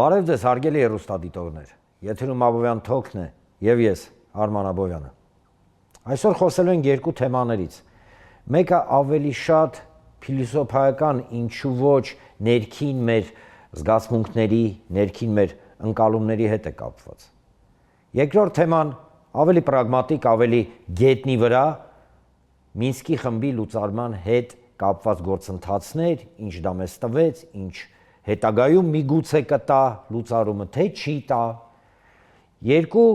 Բարև ձեզ, հարգելի հեռուստադիտողներ, եթերում Աբովյան Թոքն է եւ ես, Արման Աբովյանը։ Այսօր խոսելու ենք երկու թեմաներից։ Մեկը ավելի շատ փիլիսոփայական, ինչու ոչ ներքին մեր զգացմունքների, ներքին մեր ընկալումների հետ է կապված։ Երկրորդ թեման ավելի պրագմատիկ, ավելի գետնի վրա Մինսկի խմբի լուծարման հետ կապված գործընթացներ, ինչ դա մեզ տվեց, ինչ հետագայում միգուցե կտա լուծարումը, թե չի տա, երկու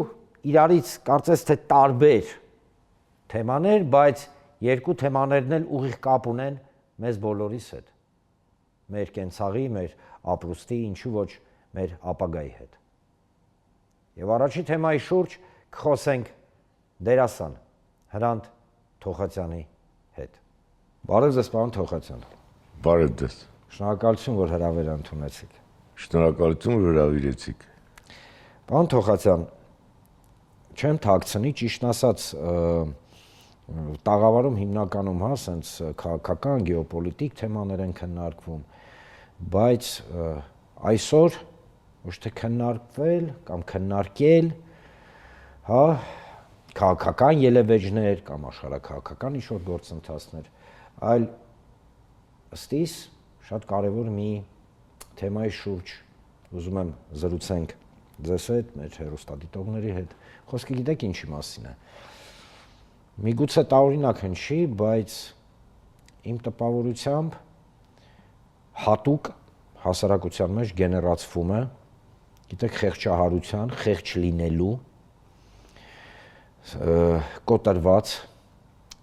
իրարից կարծես թե տարբեր թեմաներ, բայց երկու թեմաներն էլ ուղիղ կապ ունեն մեզ բոլորիս հետ, մեր կենցաղի, մեր ապրուստի, ինչու ոչ մեր ապագայի հետ։ Եվ առաջին թեմայի շուրջ կխոսենք դերասան Հրանտ Թոխացյանի հետ։ Բարև ձեզ, պարոն Թոխացյան։ Բարև ձեզ։ Շնորհակալություն, որ հրավեր ընդունեցիք։ Շնորհակալություն, որ հրավիրեցիք։ Պարոն Թոխացյան, չեմ թաքցնի, ճիշտն ասած, տաղավարում հիմնականում սենց քաղաքական, գեոպոլիտիկ թեմաներ են քննարկվում, բայց այսօր ոչ թե քննարկվել կամ քննարկել, քաղաքական ելևէջներ կամ աշխարհաքաղաքական ինչ-որ գործընթացներ, այլ ըստ իս շատ կարևոր մի թեմայի շուրջ ուզում եմ զրուցենք ձեզ հետ, մեր հեռուստադիտողների հետ։ Խոսքը գիտեք ինչի մասին է։ Միգուցե տարօրինակ հնչի, բայց իմ տպավորությամբ հատուկ հասարակության մեջ գեներացվում է, գիտեք, խեղճահարության, խեղճ լինելու, կոտրված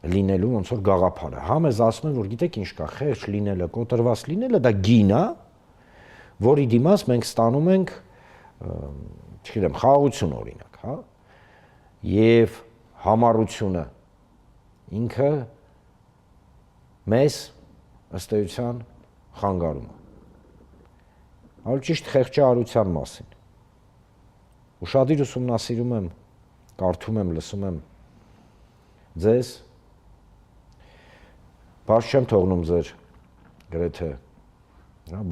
լինելու ոնց որ գաղափարը։ Մեզ ասում են, որ գիտեք ինչ կա, խեղճ լինելը, կոտրված լինելը դա գին է, որի դիմաց մենք ստանում ենք, չգիտեմ, խաղաղություն օրինակ, եւ համառությունը ինքը մեզ ըստ էության խանգարում է։ Այլ ճիշտ խեղճահարության մասին։ Ուշադիր ուսումնասիրում եմ, կարդում եմ, լսում եմ ձեզ, բաց չեմ թողնում ձեր գրեթե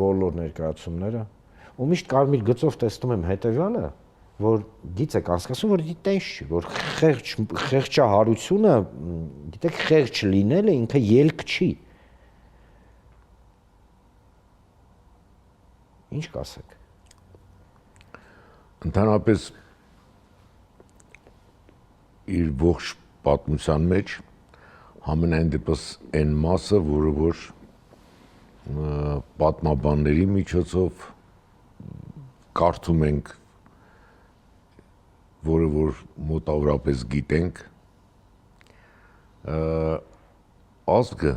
բոլոր ներկայացումները, ու միշտ կարմիր գծով տեսնում եմ հետևյալը, որ գիծ եք անցկացնում, որ տես չի, որ խեղճահարությունը, գիտեք, խեղճ լինելը ինքը ելք չի։ Ինչ կասեք։ Ընդհանրապես իր ողջ պատմության մեջ համենայն դեպս այն մասը, որը որ պատմաբանների միջոցով կարդում ենք, որը որ մոտավորապես գիտենք, ազգը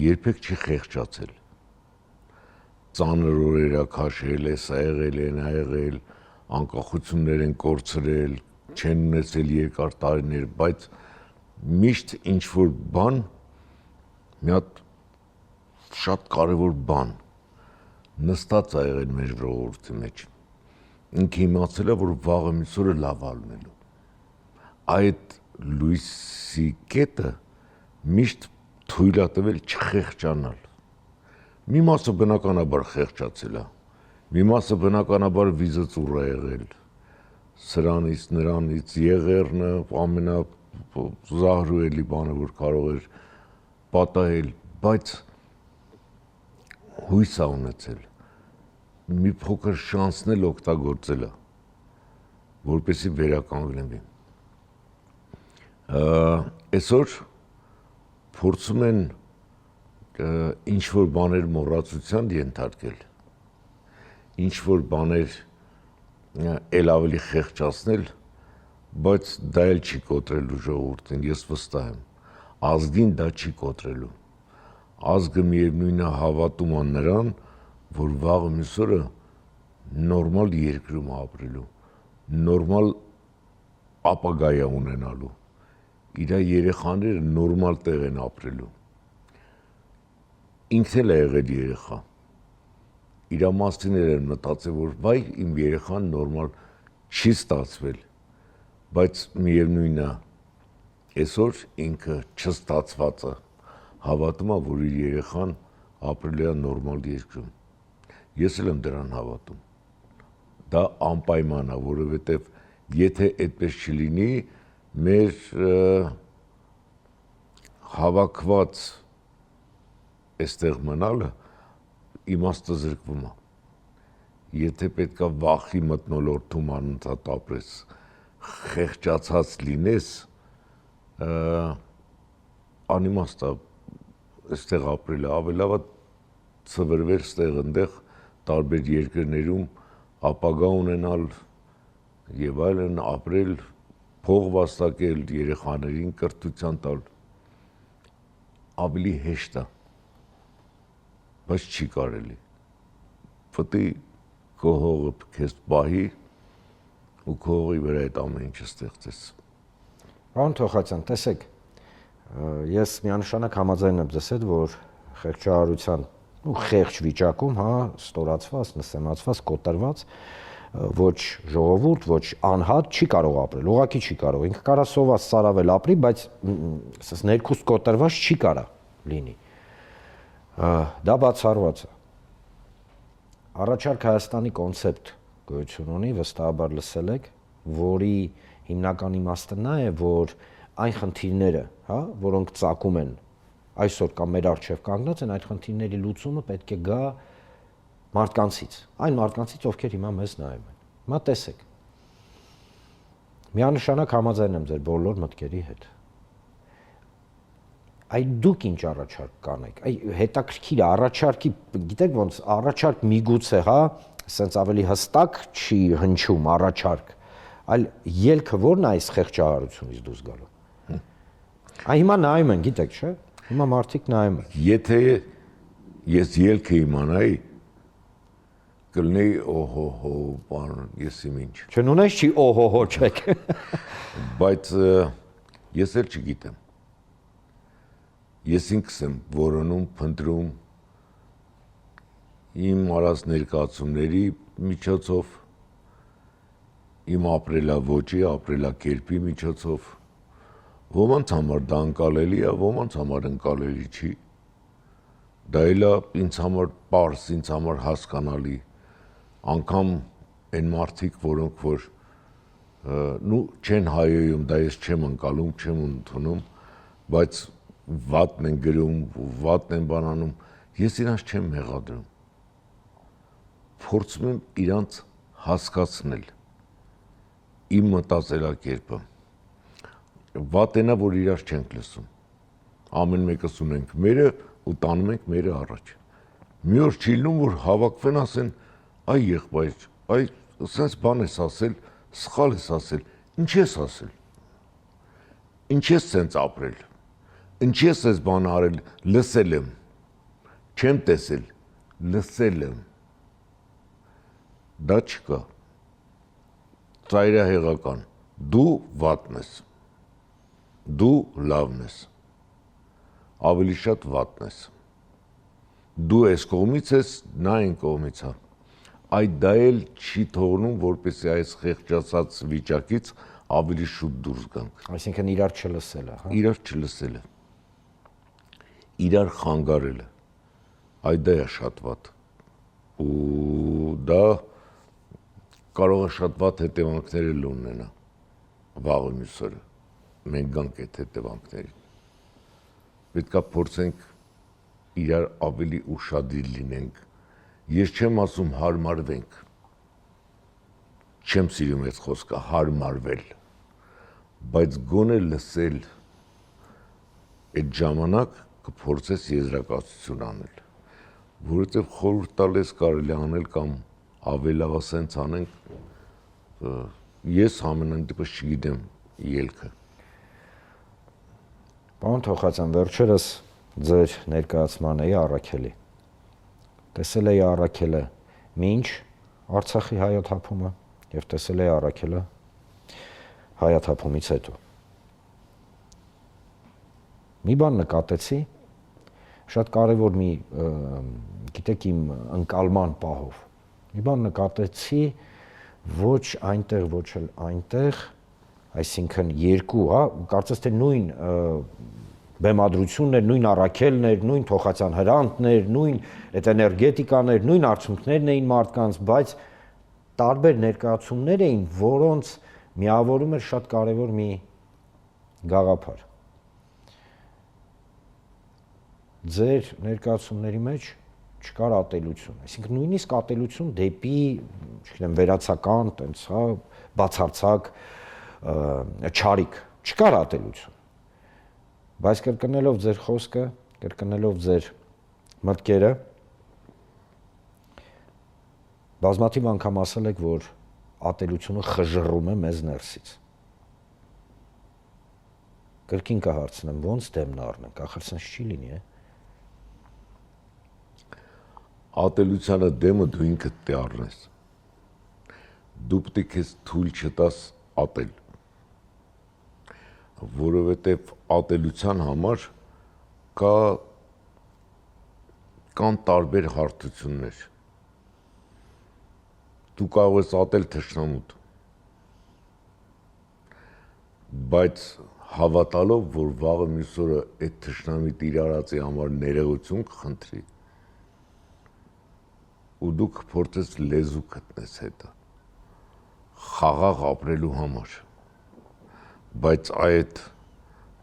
երբեք չի խեղճացել։ Ծանր օրեր քաշել է, սա եղել է, նա եղել, անկախություններ են կորցրել, չեն ունեցել երկար տարիներ, բայց միշտ ինչ-որ բան, մի հատ շատ կարևոր բան նստած ա եղել մեր ժողովրդի մեջ։ Ինքը իմացել է, որ վաղը մյուս օրը լավ ա լինելու։ Այդ լույսի կետը միշտ թույլ ա տվել չխեղճանալ։ Մի մասը բնականաբար խեղճացել է, մի մասը բնականաբար վիզը ծուռ ա եղել, սրանից, նրանից, Եղեռնը ամենազահրուելի բանը, որ կարող էր պատահել, բայց հույս ա ունեցել, մի փոքր շանսն էլ օգտագործել է, որպեսզի վերականգնվի։ Այսօր փորձում են ինչ-որ բաներ մոռացության ենթարկել, ինչ-որ բաներ էլ ավելի խեղճացնել, բայց դա էլ չի կոտրելու ժողովուրդին, ես վստահ եմ, ազգին դա չի կոտրելու, ազգը միևնույն է հավատում է նրան, որ վաղը մյուս օրը նորմալ երկրում ապրելու, նորմալ ապագա է ունենալու, իր երեխաները նորմալ տեղ են ապրելու, ինքն էլ է եղել երեխա, իր մասին են մտածել, որ վայ իմ երեխան նորմալ չի ստացվել, բայց միևնույն է, այսօր ինքը չստացվածը հավատում է, որ իր երեխան ապրել է նորմալ երկրում։ Ես էլ եմ դրան հավատում։ Դա անպայման է, որովհետև եթե այդպես չլինի, մեր հավաքված այստեղ մնալը իմաստը զրկվում է։ Եթե պետքա վախի մթնոլորտում անընդհատ ապրես, խեղճացած լինես, անիմաստ է այստեղ ապրելը, ավելի լավ է ծվրվեր ստեղ ընդեղ տարբեր երկրներում ապագա ունենալ եւ այլն, ապրել, փող վաստակել, երեխաներին կրթության տալ, ավելի հեշտ է, բայց չի կարելի։ Պետք է քո հողը քեզ պահի ու քո հողի վրա այդ ամեն ինչը ստեղծես։ Պարոն Թոխացյան, տեսեք, ես միանշանակ համաձայն եմ ձեզ հետ, որ խեղճահարության ու խեղճ վիճակում, ստորացված, նսեմացված, կոտրված ոչ ժողովուրդ, ոչ անհատ չի կարող ապրել, ուղղակի չի կարող։ Ինքը կարա սոված սարավել ապրի, բայց ասես ներքուստ կոտրված չի կարա լինի։ Դա բացառված է։ Առաջարկ Հայաստանի կոնցեպտ գոյություն ունի, վստահաբար լսել եք, որի հիմնական իմաստը նա է, որ այն խնդիրները, որոնք ծագում են այսօր կամ մեր առջև կանգնած են, այդ խնդիրների լուծումը պետք է գա մարդկանցից, այն մարդկանցից, ովքեր հիմա մեզ նայում են։ Հիմա տեսեք։ Միանշանակ համաձայն եմ ձեր բոլոր մտքերի հետ։ Այդ դուք ինչ առաջարկ կանեք։ Հետաքրքիր է առաջարկի, գիտեք ոնց առաջարկ միգուցե, ասենց ավելի հստակ չի հնչում առաջարկ, այլ ելքը ո՞րն է այս խեղճահարությունից դուրս գալու։ Հիմա նայում են, գիտեք, չէ՞։ Հիմա մարդիկ նայում են։ Եթե ես ելքը իմանայի, կլնեի օհո, բան, ես իմ ինչ։ Չնունես չի օհո չեք։ Բայց ես էլ չգիտեմ։ Ես ինքս եմ որոնում, փնտրում իմ արած ներկայացումների միջոցով, իմ ապրելավոճի, ապրելակերպի միջոցով, ոմանց համար դա ընկալելի է, ոմանց համար ընկալելի չի, դա էլ է ինձ համար պարզ, ինձ համար հասկանալի, անգամ այն մարդիկ, որոնք որ չեն հայոյում, դա ես չեմ ընկալում, չեմ ընդունում, բայց վատն են գրում, վատն են բանանում, ես իրանց չեմ մեղադրում, փորձում եմ իրանց հասկացնել, իմ մտածելակերպը, վատենա, որ իրար չենք լսում, ամեն մեկս ունենք մերը ու տանում ենք մերը առաջ, մի օր չի լինում, որ հավաքվեն ասեն, այ եղբայր, այ սենց բան ես ասել, սխալ ես ասել, ինչ ես ասել, ինչ ես սենց ապրել, ինչ ես ես բան արել, լսել եմ, չեմ տեսել, լսել եմ, դա չկա, ծայրահեղական, դու վատն ես, դու լավն ես, ավելի շատ վատն ես, դու ես կողմից ես, նա այն կողմից է, այդ դա էլ չի թողնում, որպեսզի այս խեղճացած վիճակից ավելի շուտ դուրս գանք։ Այսինքն իրար չլսելը, Իրար չլսելը, իրար խանգարելը, այդ դա է շատ վատ, ու դա կարող է շատ վատ հետևանքներ էլ ունենա, վաղը մյուս օրը, մենք գանք այդ հետևանքներին, պետք է փորձենք իրար ավելի ուշադիր լինենք, ես չեմ ասում հարմարվենք, չեմ սիրում այդ խոսքը հարմարվել, բայց գոնե լսել այդ ժամանակ կփորձես եզրակացություն անել, որովհետև խորհուրդ տալես կարելի անել կամ ավելավա սենց անենք, ես ամենայն դեպս չգիտեմ ելքը։ Պարոն Թոխացյան, վերջերս ձեր ներկայացման էի Առաքելի։ Տեսել էի Առաքելը մինչ Արցախի հայաթափումը եւ տեսել էի Առաքելը հայաթափումից հետո։ Մի բան նկատեցի, շատ կարևոր մի, գիտեք իմ ընկալման պահով, մի բան նկատեցի, ոչ այնտեղ, ոչ էլ այնտեղ, այսինքն երկու, կարծես թե նույն բեմադրությունն էր, նույն առաքելն էր, նույն Թոխացյան Հրանտն էր, նույն այդ էներգետիկան էր, նույն արդյունքներն էին մարդկանց, բայց տարբեր ներկայացումներ էին, որոնց միավորում էր շատ կարևոր մի գաղափար։ Ձեր ներկայացումների մեջ չկար ատելություն, այսինքն նույնիսկ ատելություն դեպի, չգիտեմ, վերացական, տենց, հա, բացարձակ չարիք, չկար ատելություն։ Բայց կրկնելով ձեր խոսքը, կրկնելով ձեր մտքերը, բազմաթիվ անգամ ասել եք, որ ատելությունը խժռում է մեզ ներսից։ Կրկին կհարցնեմ, ո՞նց դեմն առնենք, ախր սենց չի լինի, է։ Ատելությանը դեմը դու ինքդ դե առնես։ Դու պետք է քեզ թույլ չտաս ատել, որովհետև ատելության համար կան տարբեր հարթություններ։ Դու կարող ես ատել թշնամուդ, բայց հավատալով, որ վաղը մյուս օրը այդ թշնամիտ իր արածի համար ներողություն կխնդրի, ու դու կփորձես լեզու գտնես հետը, խաղաղ ապրելու համար, բայց այդ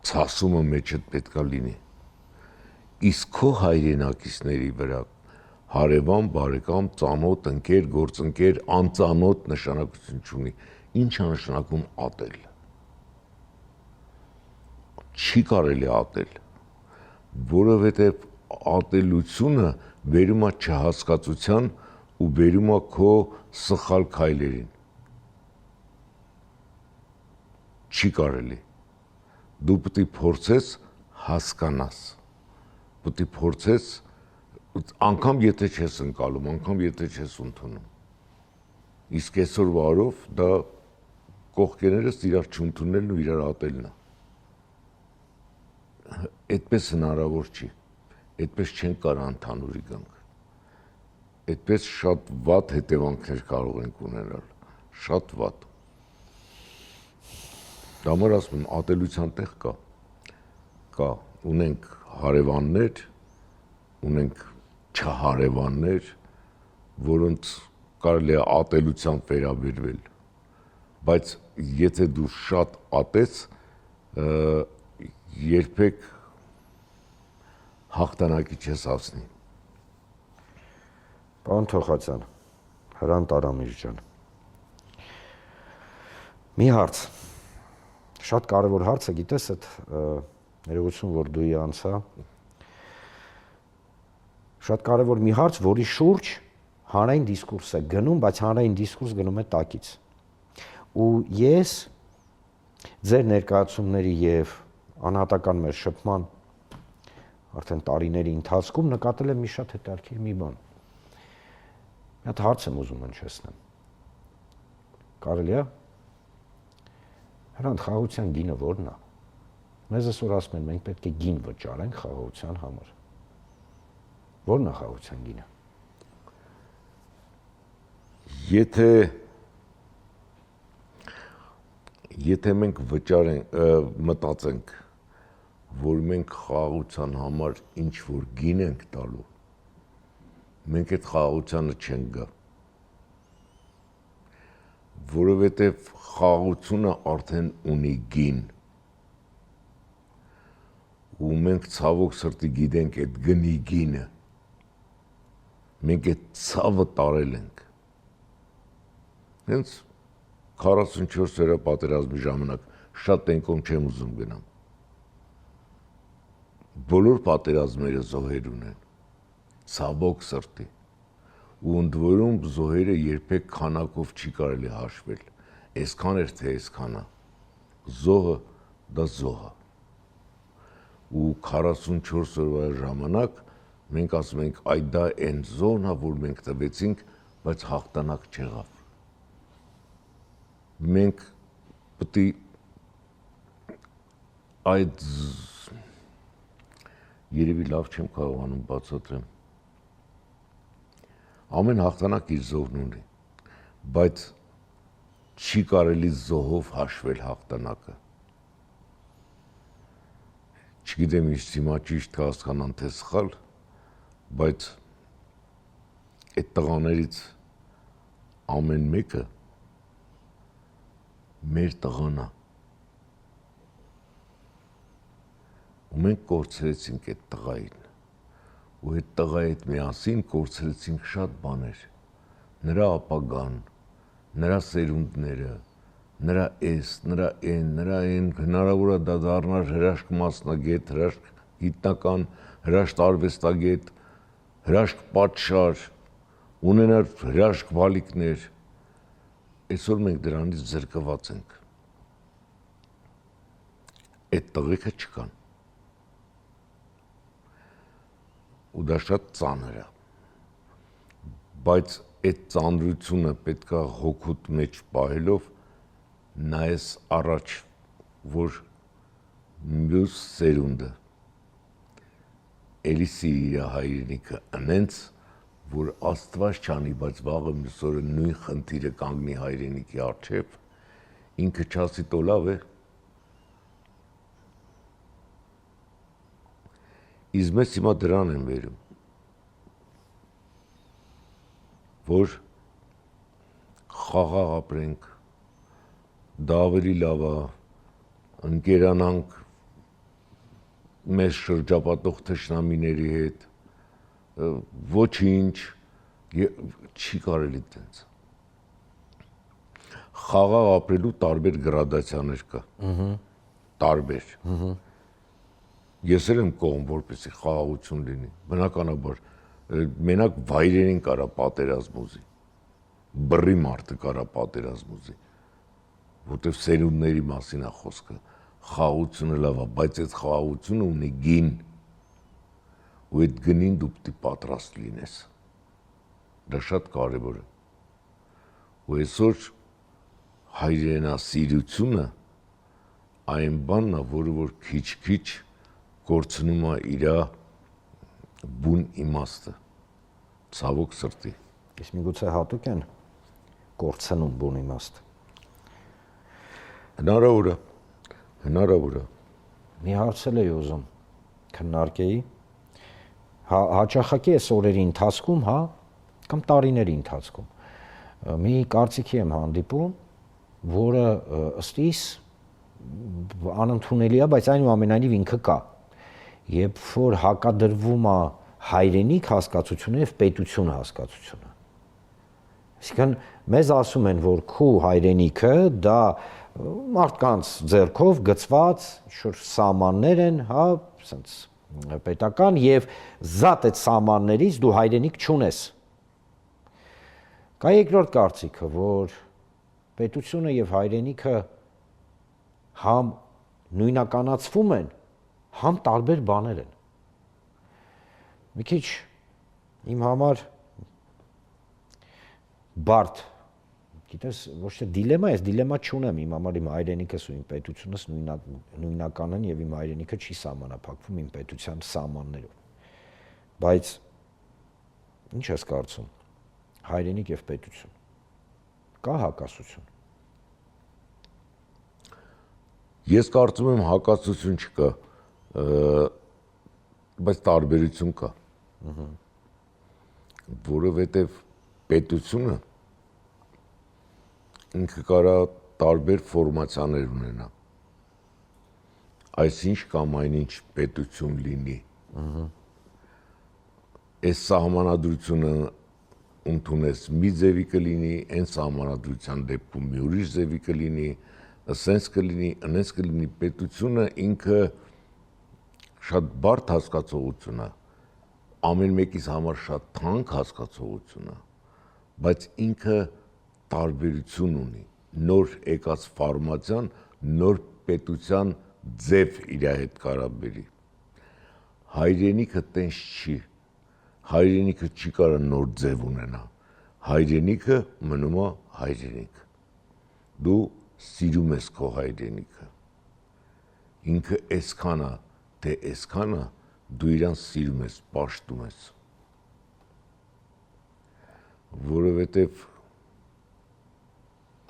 ցասումը մեջդ պետքա լինի, իսկ քո հայրենակիցների վրա հարևան, բարեկամ, ծանոթ, ընկեր, գործընկեր, անծանոթ նշանակություն չունի, ինչ է նշանակում ատել։ Չի կարելի ատել, որովհետև ատելությունը բերում է չհասկացության ու բերում է քո սխալ քայլերին։ Չի կարելի։ Դու պետք է փորձես հասկանաս։ Պետք է փորձես, անգամ եթե չես ընկալում, անգամ եթե չես ընդունում։ Իսկ այսօրվա օրով դա կողքերս իրար չընդունելն ու իրար ատելն է։ Այդպես հնարավոր չի։ Այդպես չեն կարող ընդհանուրի գանք։ Այդպես շատ վատ հետևանքներ կարող ենք ունենալ, շատ վատ։ Դա համար ասում եմ, ատելության տեղ կա, ունենք հարևաններ, ունենք չհարևաններ, որոնց կարելի է ատելությամբ վերաբերվել, բայց եթե դու շատ ատես, երբեք հաղթանակի չես հասնի։ Պարոն Թոխացյան, Հրանտ Արամիշ ջան, մի հարց, շատ կարևոր հարց է, գիտես, այդ ներողություն, որ դուի անցա, շատ կարևոր մի հարց, որի շուրջ հանրային դիսկուրս է գնում, բայց հանրային դիսկուրս գնում է տակից։ Ու ես ձեր ներկայացումների եւ անհատական մեր շփման արդեն տարիների ընթացքում նկատել եմ մի շատ հետաքրքիր մի բան։ Մի հատ հարց եմ ուզում հնչեցնեմ։ Կարելի է։ Հրանտ, խաղաղության գինը ո՞րն է։ Մեզ այսօր ասում են, մենք պետք է գին վճարենք խաղաղության համար։ Ո՞րն է խաղաղության գինը։ Եթե մենք մտածենք, որ մենք խաղաղության համար ինչ-որ գին ենք տալու, մենք այդ խաղաղությանը չենք գա։ Որովհետև խաղաղությունը արդեն ունի գին։ Ու մենք ցավոք սրտի գիտենք այդ գնի գինը։ Մենք այդ ցավը տարել ենք։ Հենց 44 օրյա պատերազմի ժամանակ շատ տենկոմ չեմ ուզում գնամ։ Բոլոր պատերազմները զոհեր ունեն, ցավոք սրտի, ու ընդ որում զոհերը երբեք քանակով չի կարելի հաշվել, այսքան էր թե այսքան է, զոհը դա զոհ է, ու 44 օրվա ժամանակ մենք ասում ենք այ դա այն զոհն է, որ մենք տվեցինք, բայց հաղթանակ չեղավ։ Մենք պետք է այդ երևի լավ չեմ կարողանում բացատրեմ։ Ամեն հաղթանակ իր զոհն ունի, բայց չի կարելի զոհով հաշվել հաղթանակը։ չգիտեմ ինչ հիմա ճիշտ կհասկանան թե սխալ, բայց այդ տղաներից ամեն մեկը մեր տղան է։ Ու մենք կորցրեցինք այդ տղային։ Ու այդ տղայի հետ միասին կորցրեցինք շատ բաներ։ Նրա ապագան, նրա սերունդները, նրա նրա հնարավոր է դա դառնար հրաշք մասնագետ, հրաշք գիտնական, հրաշք արվեստագետ, հրաշք պատշար, ունենար հրաշք բալիկներ։ Այսօր մենք դրանից զրկված ենք։ Այդ տղեկը չկան։ Ու դա շատ ծանր է։ Բայց այդ ծանրությունը պետքա հոգուտ մեջ պահելով նայես առաջ, որ մյուս սերունդը էլի սիրի իր հայրենիքը ընենց, որ Աստված չանի, բայց վաղը մյուս օրը նույն խնդիրը կանգնի հայրենիքի առջև, ինքը չասի տո լավ է։ Իսկ մեզ հիմա դրան են վերում, որ խաղաղ ապրենք, դա ավելի լավ է, ընկերանանք մեզ շրջապատող թշնամիների հետ, ոչինչ, չի կարելի տենց։ Խաղաղ ապրելու տարբեր գրադացիաներ կա, տարբեր։ Ես էլ եմ կողմ, որպեսզի խաղաղություն լինի, բնականաբար, մենակ վայրերին կարա պատերազմ ուզի, բռի մարդը կարա պատերազմ ուզի, որտև սերունդների մասին է խոսքը, խաղաղությունը լավ է, բայց այդ խաղաղությունը ունի գին, ու այդ գնին դու պիտի պատրաստ լինես, դա շատ կարևոր է, ու այսօր հայրենասիրությունը այն բանն է, որը որ քիչ-քիչ կորցնում է իրա բուն իմաստը, ցավոք սրտի։ Իսկ միգուցե հատուկ են կորցնում բուն իմաստը։ Հնարավոր է։ Մի հարց էլ էի ուզում քննարկեի, հաճախակի այս օրերի ընթացքում, հա, կամ տարիների ընթացքում, մի կարծիքի եմ հանդիպում, որը ըստ իս անընդունելի է, բայց այնուամենայնիվ ինքը կա։ Երբ որ հակադրվում է հայրենիք հասկացությունը եւ պետություն հասկացությունը։ Այսինքն մեզ ասում են, որ քու հայրենիքը դա մարդկանց ձեռքով գծված ինչ-որ սահմաններ են, հա, ասենց պետական եւ զատ այդ սահմաններից դու հայրենիք չունես։ Կա երկրորդ կարծիքը, որ պետությունը եւ հայրենիքը համ նույնականացվում են, համ տարբեր բաներ են։ Մի քիչ իմ համար բարդ, գիտես, ոչ թե դիլեմա, ես դիլեմա չունեմ, իմ համար իմ հայրենիքս ու իմ պետությունս նույնական են եւ իմ հայրենիքը չի սահմանափակվում իմ պետության սահմաններով։ Բայց ինչ ես կարծում, հայրենիք եւ պետություն, կա հակասություն։ Ես կարծում եմ հակասություն չկա, բայց տարբերություն կա, որովհետև պետությունը ինքը կարա տարբեր ֆորմացիաներ ունենա, այսինչ կամ այնինչ պետություն լինի, այս սահմանադրությունը ընդունես մի ձևի կլինի, այն սահմանադրության դեպքում մի ուրիշ ձևի կլինի, ասենց կլինի, անենց կլինի, պետությունը ինքը շատ բարդ հասկացողություն է, ամեն մեկիս համար շատ թանկ հասկացողություն է, բայց ինքը տարբերություն ունի, նոր եկած ֆորմացիան, նոր պետության ձև իր հետ կարա բերի։ Հայրենիքը տենց չի, հայրենիքը չի կարա նոր ձև ունենա, հայրենիքը մնում է հայրենիք, դու սիրում ես քո հայրենիքը, ինքը այսքան է, թե այսքան է, դու իրան սիրում ես, պաշտում ես, որովհետև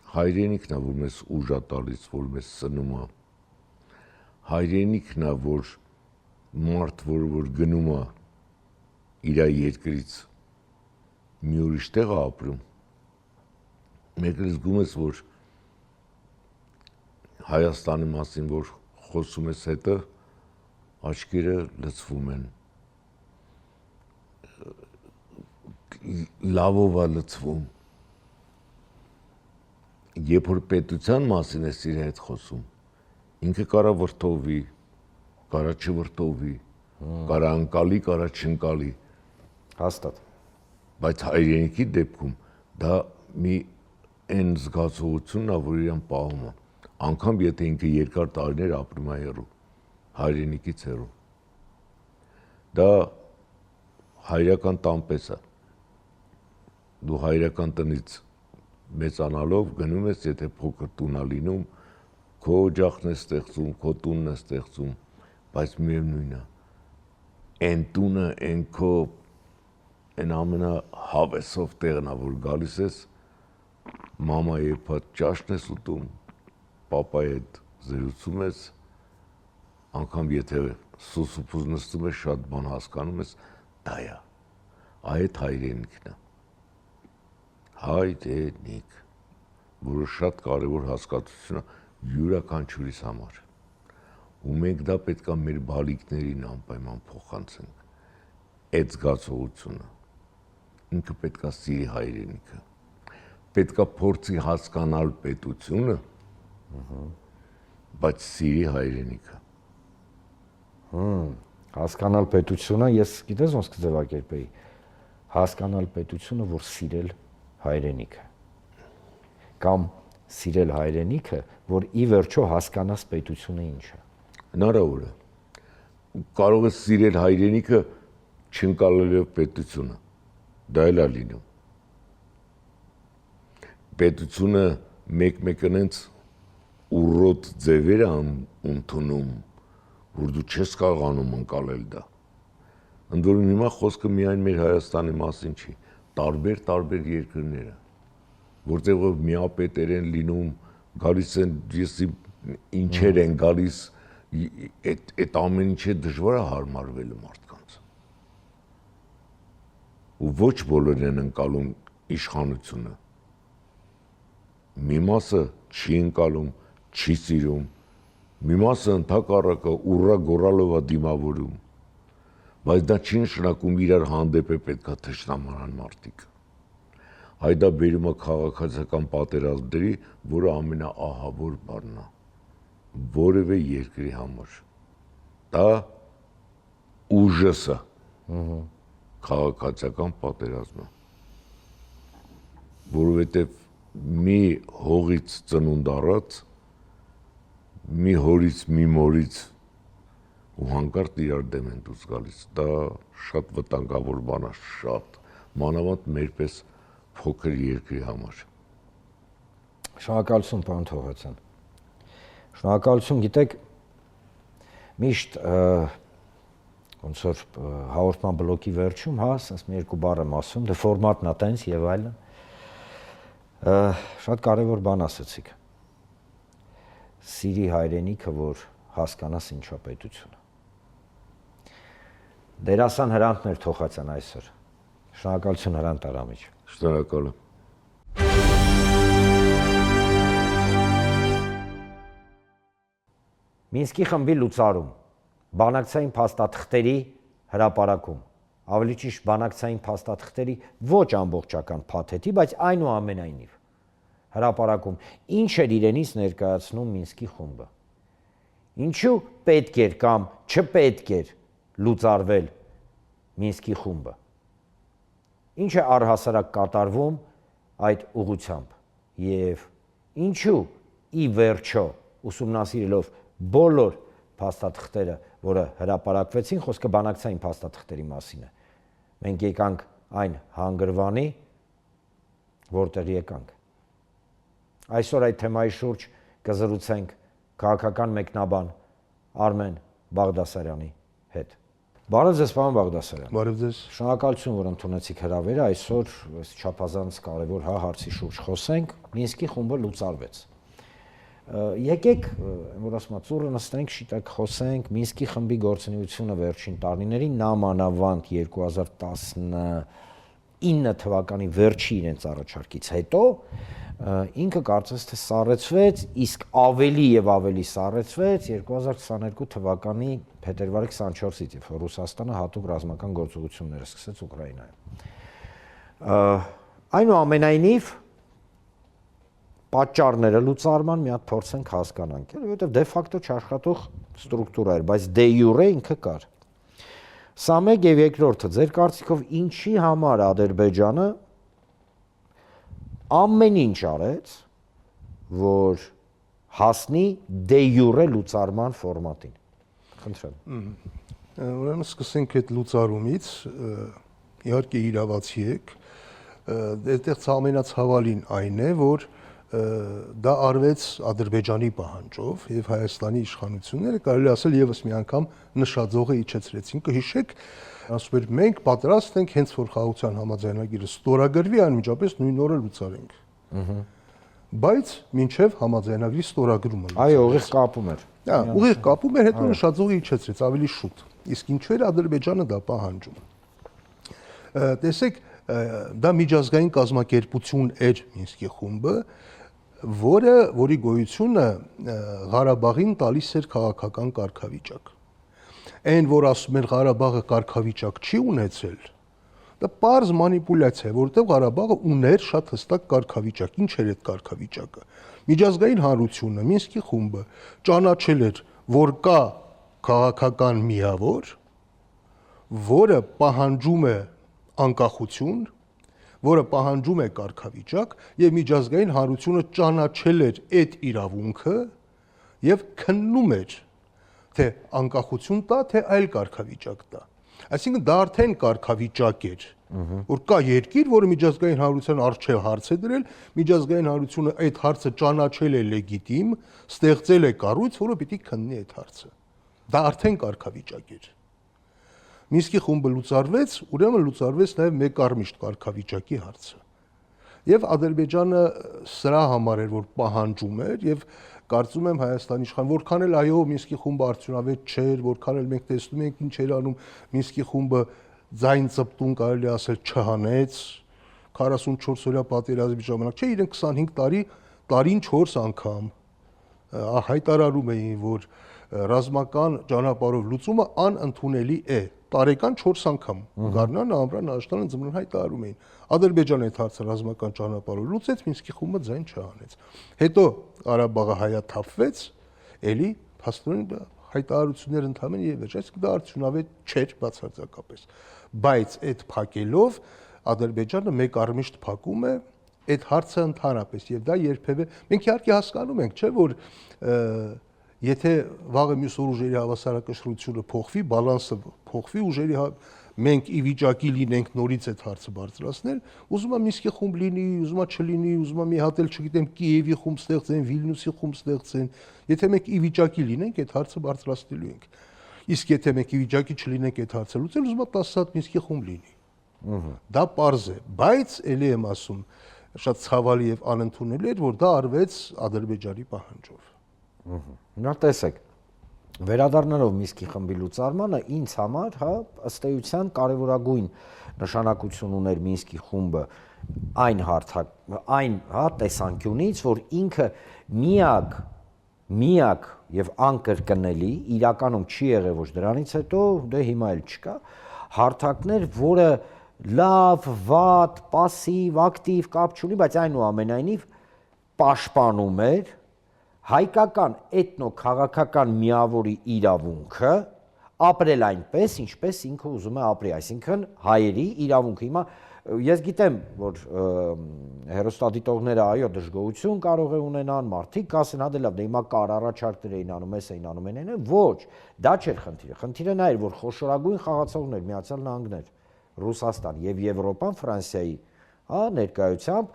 հայրենիքն է, որ մեզ ուժ է տալիս, որ մեզ սնում է, հայրենիքն է, որ մարդ, որ գնում է իր երկրից մի ուրիշ տեղ է ապրում, մեկ էլ զգում ես, որ Հայաստանի մասին, որ խոսում ես հետը, աչքերը լցվում են, լավով է լցվում, երբ որ պետության մասին ես իր հետ խոսում, ինքը կարա վրդովի, կարա չվրդովի, կարա ընկալի, կարա չընկալի, Հաստատ։ բայց հայրենիքի դեպքում դա մի այն զգացողությունն է, որ իրան պահում է, անգամ եթե ինքը երկար տարիներ ապրում է հեռու, հայրենիքից հեռու, դա հայրական տան պես է, դու հայրական տնից մեծանալով գնում ես, եթե փոքր տուն է լինում, քո օջախն է ստեղծում, քո տունն է ստեղծում, բայց միևնույնն է, այն տունը, այն քո այն ամենահավեսով տեղն է, որ գալիս ես, մամայի հետ ճաշն ես ուտում, պապայի հետ զրուցում ես, անգամ եթե սուսուփուզ նստում ես, շատ բան հասկանում ես, դա է, այդ հայրենիքն է, հայրենիք, որը շատ կարևոր հասկացություն է յուրաքանչյուրիս համար, ու մենք դա պետք է մեր բալիկներին անպայման փոխանցենք, այդ զգացողությունը, ինքը պետք է սիրի հայրենիքը, պետք է փորձի հասկանալ պետությունը, բայց սիրի հայրենիքը։ Հասկանալ պետությունը, ես գիտես ոնց կձևակերպեի, հասկանալ պետությունը, որ սիրել հայրենիքը, կամ սիրել հայրենիքը, որ ի վերջո հասկանաս պետությունը ինչ է։ Հնարավոր է, կարող ես սիրել հայրենիքը չընկալելով պետությունը, դա էլ է լինում։ Պետությունը մեկ-մեկնենց ուռոտ ձևեր է ընդունում, որ դու չես կարողանում ընկալել դա։ Ընդ որում հիմա խոսքը միայն մեր Հայաստանի մասին չի, տարբեր երկրները, որտեղ միապետեր են լինում, գալիս են ինչեր են գալիս, այդ ամեն ինչը դժվար է հարմարվելու մարդկանց։ Ու ոչ բոլորն են ընկալում իշխանությունը։ Մի մասը չի ընկալում, չի սիրում, մի մասը ընդհակառակը ուռա գոռալով է դիմավորում, բայց դա չի նշանակում իրար հանդեպ է պետքա թշնամանան մարդիկ։ Այդ դա բերում է քաղաքացիական պատերազմների, որը ամենաահավոր բառն է որևէ երկրի համար։ Դա ուժս է քաղաքացիական պատերազմը, որովհետև մի հողից ծնունդ առած, մի հորից, մի մորից ու հանկարծ իրար դեմ են դուրս գալիս, դա շատ վտանգավոր բան է, շատ, մանավանդ մեր պես փոքր երկրի համար։ Շնորհակալություն, պարոն Թովմասյան։ Շնորհակալություն, գիտեք, միշտ ոնց որ հաղորդման բլոկի վերջում, հա, ասես մի երկու բառ եմ ասում, դե ֆորմատն է տենց եւ այլն։ Շատ կարևոր բան ասացիք։ Սիրի հայրենիքը, որ հասկանաս ինչա պետությունը։ Դերասան Հրանտ Թոխացյան այսօր։ Շնորհակալություն Հրանտ Արամիջ։ Շնորհակալ եմ։ Մինսկի խմբի լուծարում, բանակցային փաստաթղթերի հրապարակում, ավելի ճիշտ բանակցային փաստաթղթերի ոչ ամբողջական փաթեթի, բայց այնուամենայնիվ հրապարակում ինչ էր իրենից ներկայացնում Մինսկի խումբը։ Ինչու պետք էր կամ չպետք էր լուծարվել Մինսկի խումբը։ Ինչ է առհասարակ կատարվում այդ ուղղությամբ եւ ինչու ի վերջո ուսումնասիրելով բոլոր փաստաթղթերը, որը հրապարակվեցին, խոսքը բանակցային փաստաթղթերի մասին է։ Մենք եկանք այն հանգրվանի, որտեղ եկանք։ Այսօր այդ թեմայի շուրջ կզրուցենք քաղաքական մեկնաբան Արմեն Բաղդասարյանի հետ։ Բարև ձեզ, պարոն Բաղդասարյան։ Բարև ձեզ։ Շնորհակալություն, որ ընդունեցիք հրավերը, այսօր այս չափազանց կարևոր հարցի շուրջ խոսենք։ Մինսկի խումբը լուծարվեց։ Եկեք, որ ասում եմ, ծուռը նստենք, շիտակ խոսենք, Մինսկի խմբի գործունեությունը վերջին տարիներին նամանավանդ 2019 թվականի վերջի իրենց առաջարկից հետո ինքը կարծես թե սառեցվեց, իսկ ավելի եւ ավելի սառեցվեց 2022 թվականի փետրվարի 24-ից, երբ Ռուսաստանը հատուկ ռազմական գործողություններ սկսեց Ուկրաինայում։ Այնուամենայնիվ պատճառները լուծարման մի հատ փորձենք հասկանանք, որովհետև դե ֆակտո չաշխատող ստրուկտուրա էր, բայց դե յուրե ինքը կար։ Սա մեկ եւ երկրորդը, ձեր կարծիքով ինչի համար Ադրբեջանը ամեն ինչ արեց, որ հասնի դե յուրե լուծարման ֆորմատին։ Խնդրեմ։ Ուրեմն սկսենք այդ լուծարումից, իհարկե իրավացի եք, այդտեղ ամենացավալին այն է, որ դա արվեց Ադրբեջանի պահանջով եւ Հայաստանի իշխանությունները կարելի ասել եւս մի անգամ նշաձողը իջեցրեցին։ Կհիշեք, ասում էր մենք պատրաստ ենք հենց որ խաղաղության համաձայնագիրը ստորագրվի անմիջապես նույն օրը լուծարենք։ Բայց մինչեւ համաձայնագրի ստորագրումը։ Այո, ուղիղ կապում էր։ Հա, ուղիղ կապում էր, հետո նշաձողը իջեցրեց ավելի շուտ։ Իսկ ինչու էր Ադրբեջանը դա պահանջում։ Տեսեք, դա միջազգային կազմակերպություն էր Մինսկի խումբը, որի գոյությունը Ղարաբաղին տալիս էր քաղաքական կարգավիճակ։ Այն, որ ասում են Ղարաբաղը կարգավիճակ չի ունեցել, դա պարզ մանիպուլյացիա է, որովհետև Ղարաբաղը ուներ շատ հստակ կարգավիճակ։ Ինչ էր այդ կարգավիճակը։ Միջազգային հանրությունը, Մինսկի խումբը ճանաչել էր, որ կա քաղաքական միավոր, որը պահանջում է անկախություն, որը պահանջում է կարգավիճակ եւ միջազգային հանրությունը ճանաչել էր այդ իրավունքը եւ քննում էր թե անկախություն տա, թե այլ կարգավիճակ տա։ Այսինքն դա արդեն կարգավիճակ էր, որ կա երկիր, որը միջազգային հանրության առջև հարց է դրել, միջազգային հանրությունը այդ հարցը ճանաչել է լեգիտիմ, ստեղծել է կառույց, որը պիտի քննի այդ հարցը։ Դա արդեն կարգավիճակ էր։ Մինսկի խումբը լուծարվեց, ուրեմն լուծարվեց նաև մեկառմիշտ կարգավիճակի հարցը։ Եվ Ադրբեջանը սրա համար էր, որ պահանջում էր եւ կարծում եմ Հայաստանի իշխան, որքան էլ այո Մինսկի խումբը արդյունավետ չէր, որքան էլ մենք տեսնում ենք ինչ էր անում Մինսկի խումբը ձայն ծպտուն կարելի ասել չհանեց 44 օրյա պատերազմի ժամանակ, չէ, իրենք 25 տարին 4 անգամ հայտարարում էին, որ ռազմական ճանապարհով լուծումը անընդունելի է։ Տարեկան 4 անգամ Գառնան, Ամրան, Աշտանը ձմռան հայտարարում էին։ Ադրբեջանը այդ հարցը ռազմական ճանապարհով լուծեց, Մինսկի խումբը ձայն չհանեց։ Հետո Ղարաբաղը հայաթափվեց, էլի փաստորեն հայտարարություններ ընդհանրեն եւ վերջ, այսինքն դա արդյունավետ չէր բացարձակապես։ Բայց այդ փակելով Ադրբեջանը մեկ առմիշտ փակում է այդ հարցը ընդհանրապես եւ դա երբեւե մենք իհարկե հասկանում ենք, չէ՞ որ եթե վաղը մյուս օր ուժերի հավասարակշռությունը փոխվի, բալանսը փոխվի, ուժերի մենք ի վիճակի լինենք նորից այդ հարցը բարձրացնել, ուզում եմ Մինսկի խումբ լինի, ուզում եմ չլինի, ուզում եմ մի հատ էլ չգիտեմ Կիևի խումբ ստեղծեն, Վիլնյուսի խումբ ստեղծեն, եթե մենք ի վիճակի լինենք այդ հարցը բարձրացնելու ենք։ Իսկ եթե մենք ի վիճակի չլինենք այդ հարցը լուծել, ուզում եմ 10 հատ Մինսկի խումբ լինի։ Դա պարզ է, բայց ելի եմ ասում, շատ ցավալի եւ անընդունելի էր, որ դա արվեց Ադրբեջանի պահանջով։ Նա տեսեք, վերադառնալով Մինսկի խմբի լուծարմանը ինձ համար, հա, ըստ էության կարևորագույն նշանակություն ուներ Մինսկի խումբը այն տեսանկյունից, որ ինքը միակ եւ անկրկնելի, իրականում չի եղել ոչ դրանից հետո, դե հիմա էլ չկա, հարթակներ, որը լավ, վատ, պասիվ, ակտիվ կապ չունի, բայց այնուամենայնիվ պաշտպանում էր հայկական էթնո-քաղաքական միավորի իրավունքը ապրել այնպես, ինչպես ինքը ուզում է ապրի, այսինքն հայերի իրավունքը։ Հիմա ես գիտեմ, որ հեռուստադիտողները այո դժգոհություն կարող է ունենան, մարդիկ կասեն, հա դե լավ, դե հիմա կար առաջարկներ էին անում, էս էին անում, այն, ոչ, դա չէր խնդիրը։ Խնդիրը նա էր, որ խոշորագույն խաղացողներ, Միացյալ Նահանգներ, Ռուսաստան եւ Եվրոպան Ֆրանսիայի, հա, ներկայությամբ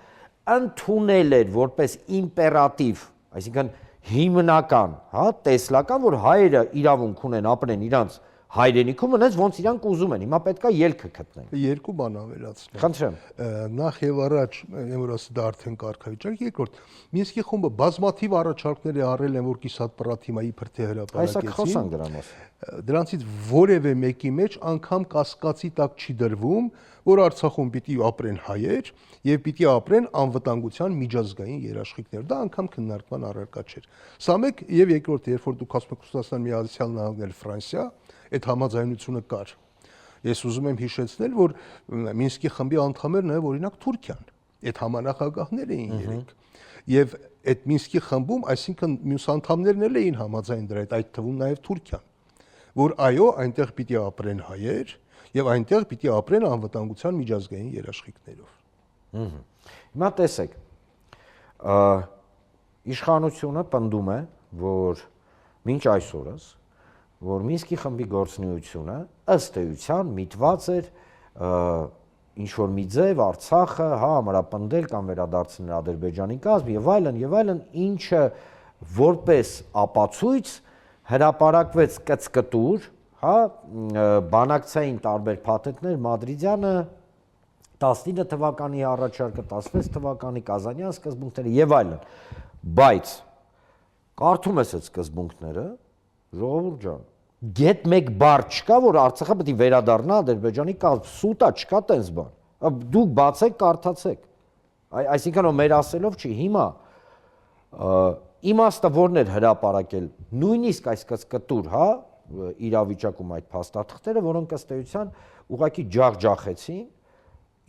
ընդունել էր որպես իմպերատիվ, այսինքն հիմնական, հա, տեսլական, որ հայերը իրավունք ունեն ապրեն իրանց հայրենիքում ունես ոնց իրանք ուզում են։ Հիմա պետքա ելքը գտնեն։ Երկու բան ավելացնեմ։ Խնդրեմ։ Նախ եւ առաջ, որ ասի դա արդեն կարգավիճակ, երկրորդ, Մինսկի խումբը բազմաթիվ առաջարկներ է արել են, որ Կիսատ Պրատիմայի իբր թե Այսա հրապարակեցին։ խոսանք դրա մասին։ Դրանցից որևէ մեկի մեջ անգամ կասկածի տակ չի դրվում, որ Արցախում պիտի ապրեն հայեր եւ պիտի ապրեն անվտանգության միջազգային երաշխիքներ։ Դա անգամ քննարկման առարկա չէր։ Սա մեկ եւ երկրորդ, երբ որ դուք ասում եք Ռուսաստան Միացյալ Նահանգներ, Ֆրանսիա, այդ համաձայնությունը կար։ Ես ուզում եմ հիշեցնել, որ Մինսկի խմբի անդամներ նաեւ օրինակ Թուրքիան, այդ համանախագահներ էին երեք։ Եվ այդ Մինսկի խմբում, այսինքն մյուս անդամներն էլ էին համաձայն դրա այդ թվում նաեւ Թուրքիան, որ այո, այնտեղ պիտի ապրեն հայեր եւ այնտեղ պիտի ապրեն անվտանգության միջազգային երաշխիքներով։ Հիմա տեսեք, իշխանությունը պնդում է, որ մինչ այսօրս, որ Մինսկի խմբի գործունեությունը ըստ էության միտված էր ինչ որ մի ձև Արցախը համապնդել կամ վերադարձնել Ադրբեջանի կազմ եւ այլն, ինչը որպես ապացույց հրապարակվեց կծկտուր, բանակցային տարբեր փաթեթներ Մադրիդյանը 19 թվականի առաջարկը 16 թվականի Կազանյան սկզբունքները եւ այլն, բայց կարդում ես այդ սկզբունքները, ժողովուրդ ջան, գետ մեկ բառ չկա, որ Արցախը պետք է վերադառնա Ադրբեջանի կազմ, սուտա չկա տենց բան։ Դուք բացեք, կարդացեք։ Այսինքն մեր ասելով չի, հիմա իմաստը որն էր հրապարակել նույնիսկ այս կծկտուր, իրավիճակում այդ փաստաթղթերը, որոնք ըստ էության ուղղակի ջախջախեցին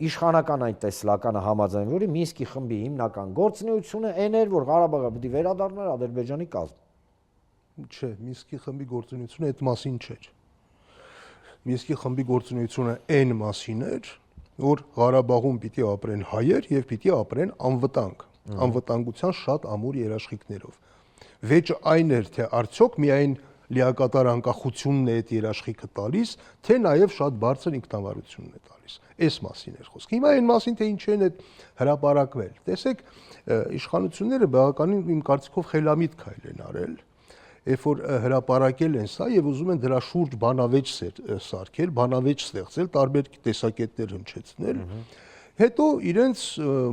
իշխանական այն տեսլականը համաձայն, որի Մինսկի խմբի հիմնական գործունեությունը այն էր, որ Ղարաբաղը պետք է վերադառնար Ադրբեջանի կազմ։ Չէ, Մինսկի խմբի գործունեությունը այդ մասին չէր։ Մինսկի խմբի գործունեությունը այն մասին էր, որ Ղարաբաղում պիտի ապրեն հայեր եւ պիտի ապրեն անվտանգության շատ ամուր երաշխիքներով։ Վեճը այն էր, թե արդյոք միայն լիակատար անկախությունն է այդ երաշխիքը տալիս, թե նաեւ շատ բարձր ինքնավարությունն է տալիս։ Այս մասին էր խոսքը։ Հիմա այն մասին, թե ինչ են այդ հրապարակվել։ Տեսեք, իշխանությունները բավականին իմ կարծիքով խելամիտ քայլ են արել, երբ որ հրապարակել են սա եւ ուզում են դրա շուրջ բանավեճ սարքել, բանավեճ ստեղծել, տարբեր տեսակետներ հնչեցնել, հետո իրենց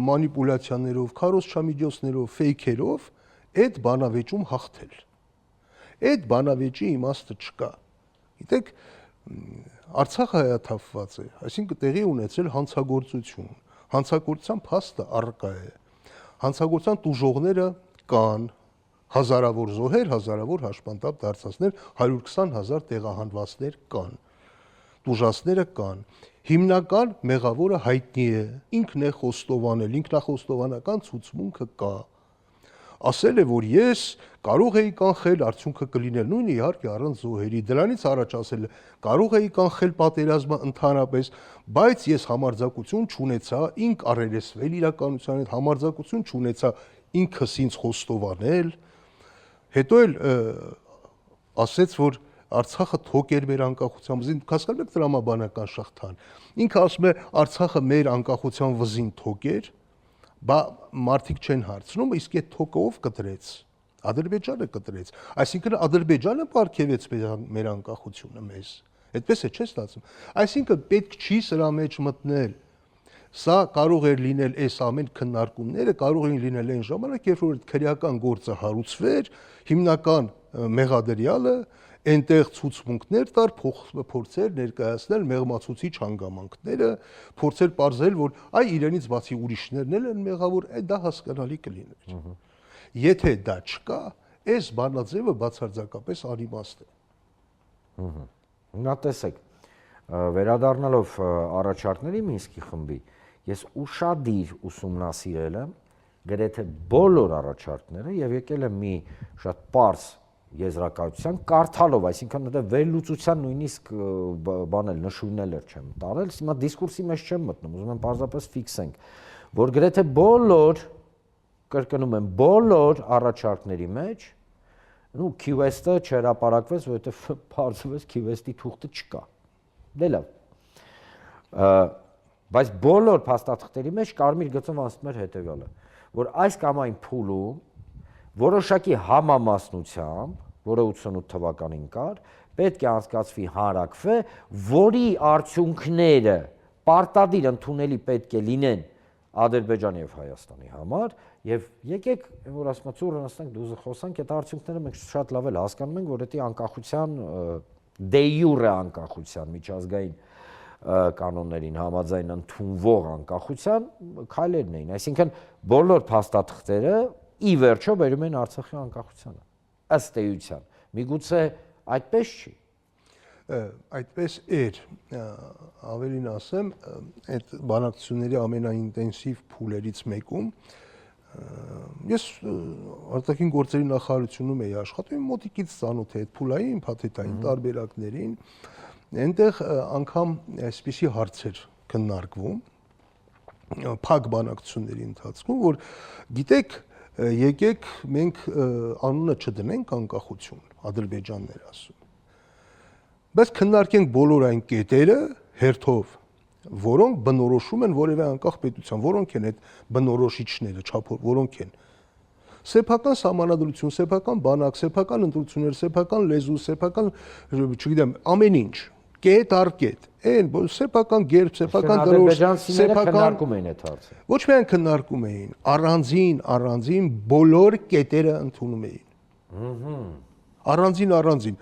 մանիպուլյացիաներով, քարոզչամիջոցներով, ֆեյքերով այդ բանավեճում հաղթել։ Այդ բանավեճի իմաստը չկա։ Գիտեք, Արցախը հայաթափված է, այսինքն տեղի ունեցել հանցագործություն։ Հանցագործության փաստը առկա է։ Հանցագործության տուժողները կան, հազարավոր զոհեր, հազարավոր հաշմանդամ դարձածներ, 120,000 տեղահանվածներ կան, տուժածները կան։ Հիմնական մեղավորը հայտնի է, ինքն է խոստովանել, ինքնախոստովանական ցուցմունքը կա։ Ասել է, որ ես կարող էի կանխել, արդյունքը կլիներ նույնը իհարկե առանց զոհերի, դրանից առաջ ասել է, կարող էի կանխել պատերազմը ընդհանրապես, բայց ես համարձակություն չունեցա ինք առերեսվել իրականության հետ, համարձակություն չունեցա ինքս ինձ խոստովանել։ Հետո էլ ասեց, որ Արցախը թոք էր մեր անկախության վզին, հասկանում եք տրամաբանական շղթան։ Ինքը ասում է Արցախը մեր անկախության վզին թոք էր, բա մարդիկ չեն հարցնում, իսկ այդ թոկը ով կտրեց։ Ադրբեջանը կտրեց։ Այսինքն Ադրբեջանը պարգևեց մեր անկախությունը մեզ։ Այդպես է, չէ՞ ստացվում։ Այսինքն պետք չի սրա մեջ մտնել։ Սա կարող էր լինել այս ամեն քննարկումները, կարող էին լինել այն ժամանակ, երբ որ քրեական գործը հարուցվեր, հիմնական մեղադրյալը այնտեղ ցուցմունքներ տար, փորձեր ներկայացնել մեղմացուցիչ հանգամանքները, փորձեր ողջել, որ այ իրենից բացի ուրիշներն էլ են մեղավոր, դա հասկանալի կլիներ։ Եթե դա չկա, այս բանաձևը բացարձակապես անիմաստ է։ Նա տեսեք, վերադառնալով առաջարկների Մինսկի խմբի, ես ուշադիր ուսումնասիրել եմ գրեթե բոլոր առաջարկները եւ եկել եմ մի շատ պարզ եզրակացության կարդալով, այսինքն դա վերլուծության նույնիսկ բանել նշույլներ չեմ տարել, հիմա դիսկուրսի մեջ չեմ մտնում, ուզում եմ պարզապես ֆիքսենք, որ գրեթե բոլոր, կրկնում եմ, բոլոր առաջարկների մեջ QS-ը չհրապարակվեց, որովհետև բարձրվեց QS-ի թուղթը չկա։ Դե լավ։ Բայց բոլոր փաստաթղթերի մեջ կարմիր գծով ասում էր հետևյալը, որ այս կամ այն փուլում որոշակի համամասնությամբ, որը 88 թվականին կար, պետք է անցկացվի հանրակրվե, որի արդյունքները պարտադիր ընդունելի պետք է լինեն Ադրբեջանի եւ Հայաստանի համար եւ եկեք որ ասում եմ ծուրը նստենք դուզը խոսանք այդ արդյունքները մենք շատ լավ էլ հասկանում ենք որ դա անկախության դե յուրե անկախության միջազգային կանոններին համաձայն ընդունվող անկախության քայլերն էին այսինքն բոլոր փաստաթղթերը ի վերջո բերում են Արցախի անկախությանը ըստ էության միգուցե այդպես չի այդպես էր ավելին ասեմ այդ բանակցությունների ամենաինտենսիվ փուլերից մեկում ես արտաքին գործերի նախարարությունում էի աշխատում մոտիկից ծանոթ է այդ փուլային փաթեթային տարբերակներին այնտեղ անգամ այսպիսի հարցեր քննարկվում փակ բանակցությունների ընթացքում որ գիտեք եկեք մենք անունը չդնենք անկախություն Ադրբեջանն էր ասում բայց քննարկենք բոլոր այն կետերը հերթով, որոնք բնորոշում են որևէ անկախ պետության, որոնք են այդ բնորոշիչները, որոնք են սեփական սահմանադրություն, սեփական բանակ, սեփական ընտրություններ, սեփական լեզու, սեփական, չգիտեմ, ամեն ինչ, կետ առ կետ, այն սեփական գերբ, սեփական դրոշ, սեփական քննարկում էին այդ հարցը։ Ոչ միայն քննարկում էին, առանձին բոլոր կետերը ընդունում էին։ Առանձին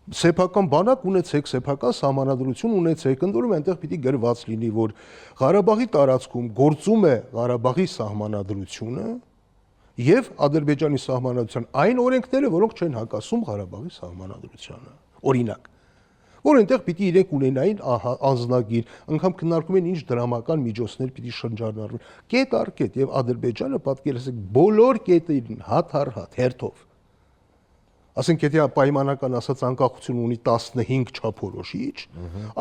սեփական բանակ ունեցեք, սեփական սահմանադրություն ունեցեք, ընդորում այնտեղ պիտի գրված լինի, որ Ղարաբաղի տարածքում գործում է Ղարաբաղի սահմանադրությունը եւ Ադրբեջանի սահմանադրության այն օրենքները, որոնք չեն հակասում Ղարաբաղի սահմանադրությանը։ Օրինակ, որ այնտեղ պիտի իրենք ունենային անձնագիր, անգամ քննարկում են ինչ դրամական միջոցներ պիտի շրջանառվեն։ Կետ առ կետ եւ Ադրբեջանը պատկերացրեք բոլոր կետերին հատ առ հատ հերթով ասենք եթե պայմանական ասած անկախություն ունի 15 չափորոշիչ,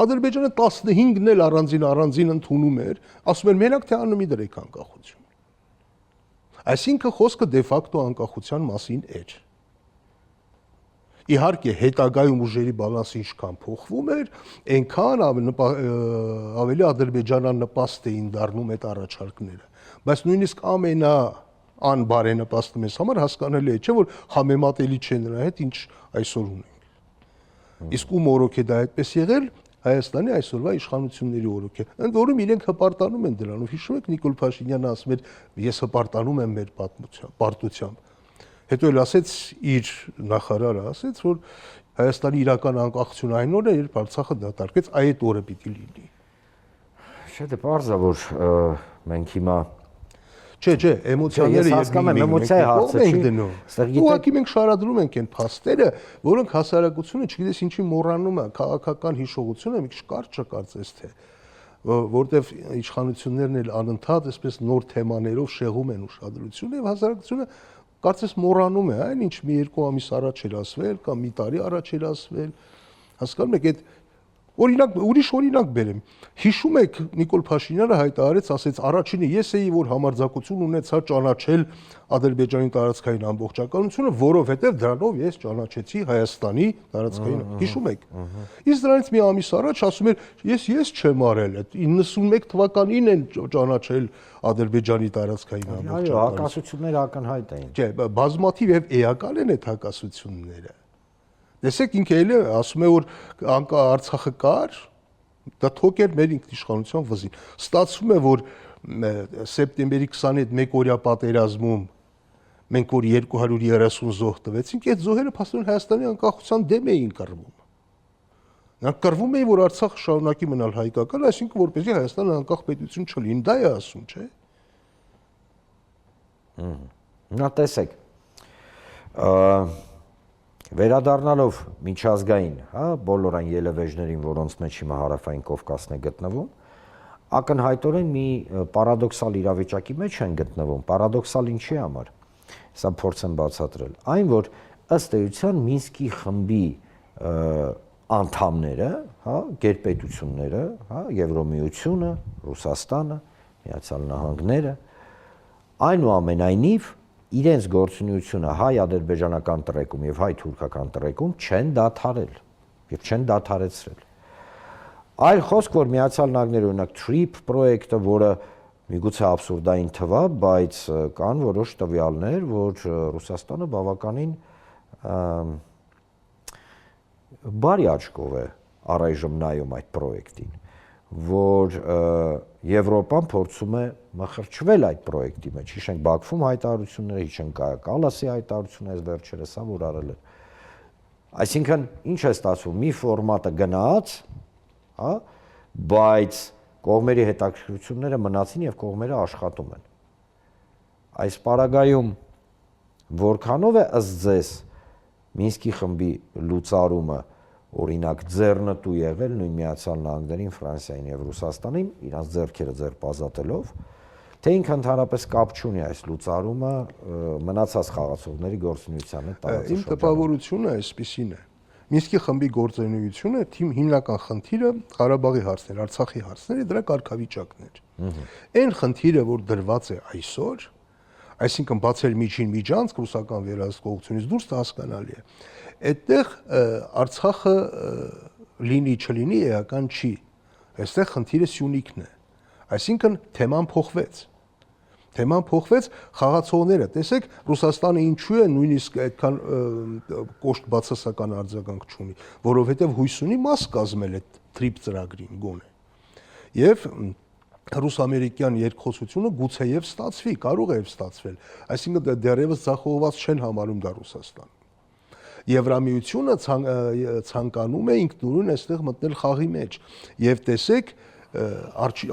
Ադրբեջանը 15-ն էլ առանձին ընդունում էր, ասում էր մենակ թե աննմի դրեք անկախություն։ Այսինքն խոսքը դե ֆակտո անկախության մասին էր։ Իհարկե հետագայում ուժերի բալանսը ինչքան փոխվում էր, այնքան ավելի ադրբեջանանպաստ էին դառնում այդ առաջարկները։ Բայց նույնիսկ անբարենպաստ մեզ համար հասկանալի է, չէ՞ որ համեմատելի չէ նրա հետ, ինչ այսօր ունենք։ Իսկ ում օրոք է դա այդպես եղել, Հայաստանի այսօրվա իշխանությունների օրոք է։ Ընդ որում իրենք հպարտանում են դրանով։ Հիշում եք Նիկոլ Փաշինյանը ասում էր, ես հպարտանում եմ մեր պարտությամբ։ Հետո էլ ասեց իր նախարարը ասեց, որ Հայաստանի իրական անկախությունը այն օրը, երբ Արցախը դատարկեց, այդ օրը պիտի լինի։ Չէ, դե պարզ է, որ մենք հիմա Չէ, էմոցիաները էմոցիայի հարցը չի դնում։ Ուղղակի մենք շարադրում ենք այն փաստերը, որոնք հասարակությունը չգիտես ինչի մոռանում է, քաղաքական հիշողությունը մի քիչ կարճ չկարծես թե որտեվ իշխանություններն էլ անընդհատ այսպես նոր թեմաներով շեղում են ուշադրությունը եւ հասարակությունը կարծես մոռանում է այն ինչ մի երկու ամիս առաջ էր ասվել կամ մի տարի առաջ էր ասվել հասկանում եք այդ ուրիշ օրինակ բերեմ հիշում եք Նիկոլ Փաշինյանը հայտարարեց ասեց առաջինը ես էի որ համարձակություն ունեցա ճանաչել Ադրբեջանի տարածքային ամբողջականությունը որովհետեւ դրանով ես ճանաչեցի Հայաստանի տարածքային հիշում եք իսկ դրանից մի ամիս առաջ ասում էր ես չեմ արել այդ 91 թվականին են ճանաչել Ադրբեջանի տարածքային ամբողջականությունը այո հակասությունները ակնհայտ էին չէ բազմաթիվ եւ էական են այդ հակասությունները Տեսեք ինքը էլի ասում է որ Արցախը կար, դա թոք էր մեր ինքնիշխանության վզին։ Ստացվում է որ սեպտեմբերի 20-ի մեկ օրյա պատերազմում մենք որ 230 զոհ տվեցինք, այդ զոհերը փաստորեն Հայաստանի անկախության դեմ էին կռվում։ Նրանք կռվում էին որ Արցախը շարունակի մնալ հայկական, այսինքն որպեսզի Հայաստանը անկախ պետություն չլինի, դա է ասում, չէ՞։ Նա տեսեք։ Վերադառնալով միջազգային, բոլոր այն ելևէջներին, որոնց մեջ հիմա հարավային Կովկասն է գտնվում, ակնհայտորեն մի պարադոքսալ իրավիճակի մեջ են գտնվում, պարադոքսալ ինչի համար։ Սա փորձ եմ բացատրել։ Այն, որ ըստ էության Մինսկի խմբի անդամները, գերպետությունները, Եվրոմիությունը, Ռուսաստանը, Միացյալ Նահանգները, այնուամենայնիվ իրենց գործունեությունը հայ-ադրբեջանական տրեկում եւ հայ-թուրքական տրեկում չեն դադարել եւ չեն դադարեցրել։ Այլ խոսք որ Միացյալ Նահանգները օրինակ TRIP պրոյեկտը, որը միգուցե աբսուրդային թվա, բայց կան որոշ տվյալներ, որ Ռուսաստանը բավականին բարի աչքով է առայժմ նայում այդ պրոյեկտին, որ Եվրոպան փորձում է մխրճվել այդ պրոյեկտի մեջ։ Հիշենք Բաքվում հայտարարությունները, հիշենք Կայա Կալասի հայտարարությունները վերջերս, որ արել են։ Այսինքն ինչ է ստացվում, մի ֆորմատը գնաց, հա, բայց կողմերի հետաքրքրությունները մնացին եւ կողմերը աշխատում են։ Այս պարագայում որքանով է ըստ ձեզ Մինսկի խմբի լուծարումը օրինակ ձեռնտու եղել նույն Միացյալ Նահանգներին, Ֆրանսիային եւ Ռուսաստանին, իրանց ձեռքերը ձեռբազատելով, թե ինքը ընդհանրապես կապ չունի այս լուծարումը մնացած խաղացողների գործունեության հետ տարածաշրջանում։ Իմ տպավորությունը այսպեսին է։ Մինսկի խմբի գործունեությունը թիմ հիմնական խնդիրը Ղարաբաղի հարցն էր, Արցախի հարցները, դրա կարգավիճակն էր։ Այն խնդիրը, որ դրված է այսօր, այսինքն բացել միջին միջանցք ռուսական վերահսկողությունից դուրս դա հասկանալի է։ Այդտեղ Արցախը լինի չլինի էական չի։ Այստեղ խնդիրը Սյունիքն է։ Այսինքն թեման փոխվեց։ Թեման փոխվեց, խաղացողները, տեսեք, Ռուսաստանը ինչու է նույնիսկ այդքան կոշտ բացասական արձագանք չունի, որովհետև հույս ունի մաս կազմել այդ TRIP ծրագրին գոնե։ Եվ ռուս-ամերիկյան երկխոսությունը գուցեև ստացվի, կարող է ստացվել, այսինքն դեռևս ձախողված չեն համարում դա Ռուսաստանը։ Եվրամիությունը ցանկանում է ինքնուրույն այստեղ մտնել խաղի մեջ եւ տեսեք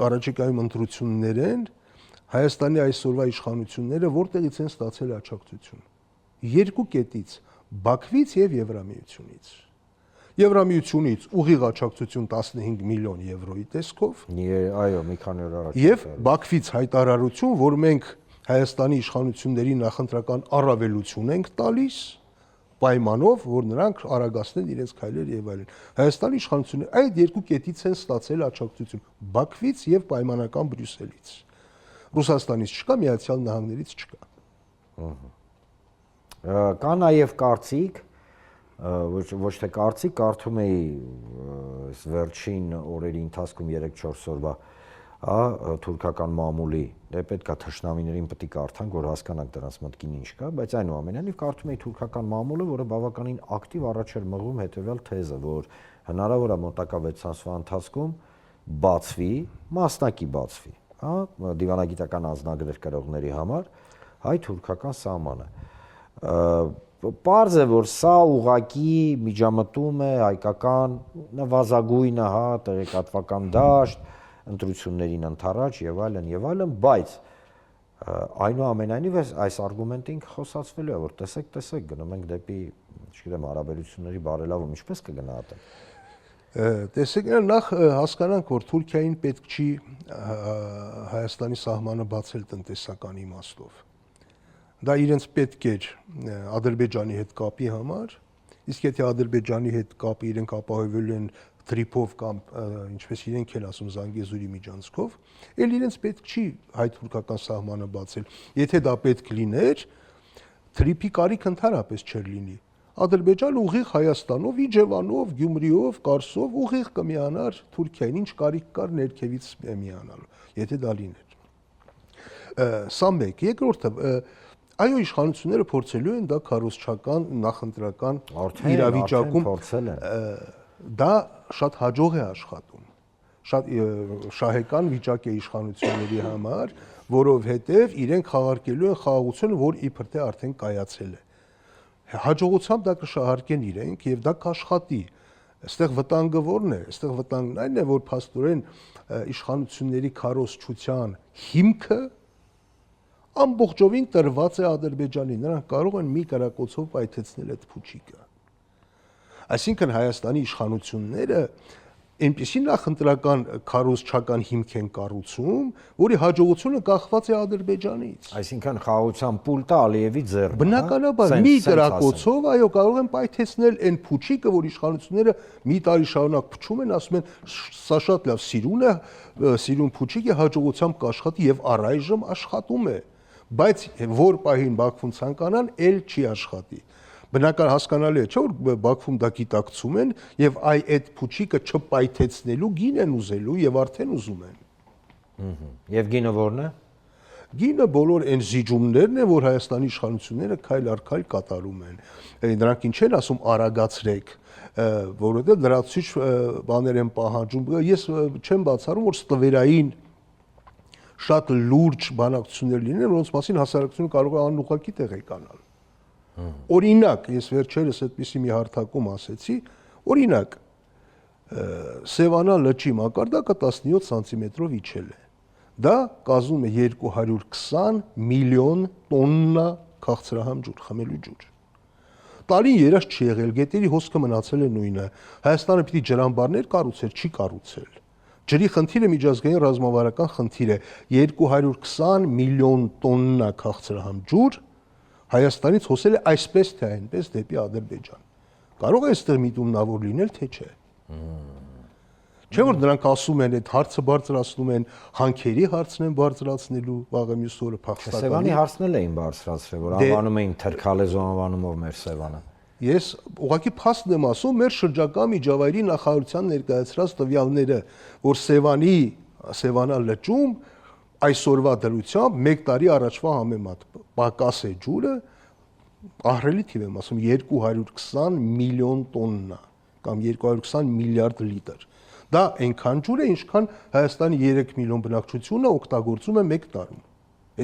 առաջիկայում ընտրություններ են Հայաստանի այսօրվա իշխանությունները որտեղից են ստացել աջակցություն։ Երկու կետից՝ Բաքվից եւ Եվրամիությունից։ Եվրամիությունից ուղիղ աջակցություն 15 միլիոն եվրոյի տեսքով։ Այո, մի քանի օր առաջ։ Եվ Բաքվից հայտարարություն, որ մենք Հայաստանի իշխանությունների նախընտրական առավելություն ենք տալիս, պայմանով, որ նրանք արագացնեն իրենց քայլերը եւ այլն։ Հայաստանի իշխանությունները այդ երկու կետից են ստացել աջակցություն՝ Բաքվից եւ պայմանական Բրյուսելից։ Ռուսաստանից չկա, Միացյալ Նահանգներից չկա։ Կա նաև կարծիք, ոչ թե կարծիք, կարդում էի այս վերջին օրերի ընթացքում 3-4 օրվա, թուրքական մամուլի, դե պետք է թշնամիներին պետք է կարդանք, որ հասկանանք դրանց մտքին ինչ կա, բայց այնուամենայնիվ կարդում էի թուրքական մամուլը, որը բավականին ակտիվ առաջ էր մղում հետևյալ թեզը, որ հնարավոր է մոտակա 6 ամսվա ընթացքում բացվի, մասնակի բացվի, դիվանագիտական անձնագրեր կրողների համար հայ-թուրքական սահմանը։ Պարզ է, որ սա ուղղակի միջամտում է հայկական նվազագույնը, տեղեկատվական դաշտ, ընտրություններին ընթരാճ եւ այլն, բայց այնուամենայնիվ այս արգումենտը ինքը խոսացվելու է, որ տեսեք, գնում ենք դեպի, չգիտեմ, հարաբերությունների բարելավում, ինչպես կգնա դա։ Տեսեք, նախ հասկանանք, որ Թուրքիային պետք չի Հայաստանի սահմանը բացել տնտեսական իմաստով։ Դա իրենց պետք էր Ադրբեջանի հետ կապի համար, իսկ եթե Ադրբեջանի հետ կապը իրենք ապահովելու են TRIP-ով կամ ինչպես իրենք են ասում Զանգեզուրի միջանցքով, էլ իրենց պետք չի հայ-թուրքական սահմանը բացել։ Եթե դա պետք լիներ, TRIP-ի կարիք ընդհանրապես չէր լինի։ Ադրբեջանը ուղիղ Հայաստանով, Իջևանով, Գյումրիով, Կարսով ուղիղ կմիանար Թուրքիային, ինչ կարիք կար ներքևից միանալու, եթե դա լիներ։ Սա մեկ, երկրորդը, այո, իշխանությունները փորձելու են դա քարոզչական, նախընտրական իրավիճակում փորձել են։ Դա շատ հաջող է աշխատում, շատ շահեկան վիճակ է իշխանությունների համար, որովհետև իրենք խաղարկելու են խաղաղությունը, որ իբր թե արդեն կայացել է։ Հաջողությամբ դա կշահարկեն իրենք եւ դա կաշխատի։ Այստեղ վտանգը ո՞րն է։ Այստեղ վտանգն այն է, որ փաստորեն իշխանությունների քարոզչության հիմքը ամբողջովին տրված է Ադրբեջանին։ Նրանք կարող են մի կրակոցով պայթեցնել այդ փուչիկը։ Այսինքն Հայաստանի իշխանությունները այնպիսի նախընտրական քարոզչական հիմք են կառուցում, որի հաջողությունը կախված է Ադրբեջանից։ Այսինքն խաղաղության պուլտը Ալիևի ձեռքում։ Բնականաբար մի կրակոցով, այո, կարող են պայթեցնել այն փուչիկը, որ իշխանությունները մի տարի շարունակ փչում են, ասում են սա շատ լավ սիրուն է, սիրուն փուչիկ է, հաջողությամբ կաշխատի եւ առայժմ աշխատում է, բայց որ պահին Բաքվում ցանկանան, էլ չի աշխատի։ Բնական հասկանալի է, չէ՞ որ Բաքվում դա գիտակցում են եւ այդ փուչիկը չպայթեցնելու գին են ուզելու եւ արդեն ուզում են։ Եվ գինը ո՞րն է։ Գինը բոլոր այն զիջումներն են, որ Հայաստանի իշխանությունները քայլ առ քայլ կատարում են։ Նրանք ինչ են ասում արագացրեք, որովհետև լրացուցիչ բաներ են պահանջում։ Ես չեմ բացառում, որ ստվերային շատ լուրջ բանակցություններ լինեն, որոնց մասին հասարակությունը կարող է անուղղակի տեղեկանալ։ Օրինակ, ես վերջերս այդպիսի մի հարթակում ասեցի, օրինակ, Սևանա լճի մակարդակը 17 սանտիմետրով իջել է։ Դա կազմում է 220 միլիոն տոննա քաղցրահամ ջուր, խմելու ջուր։ Տարին երաշ չի եղել, գետերի հոսքը մնացել է նույնը։ Հայաստանը պիտի ջրամբարներ կառուցել, չի կառուցել։ Ջրի խնդիրը միջազգային ռազմավարական խնդիր է։ 220 միլիոն տոննա քաղցրահամ ջուր Հայաստանից հոսել է այսպես թե այնպես դեպի Ադրբեջան։ Կարող է այստեղ միտումնավոր լինել, թե չէ։ Չէ՞ որ նրանք ասում են, այդ հարցը բարձրացնում են, հանքերի հարցն են բարձրացնելու վաղը մյուս օրը փախստականի։ Սևանի հարցն էլ էին բարձրացրել, որ անվանում էին թրքալեզու անվանումով մեր Սևանը։ Ես ուղղակի փաստն եմ ասում մեր շրջակա միջավայրի նախարարության ներկայացրած տվյալները, որ Սևանա լճում այսօրվա դրությամբ 1 տարի առաջվա համեմատ պակաս է ջուրը, ահռելի թիվ եմ ասում 220 միլիոն տոննա կամ 220 միլիարդ լիտր։ Դա այնքան ջուր է, ինչքան Հայաստանի 3 միլիոն բնակչությունը օգտագործում է 1 տարում։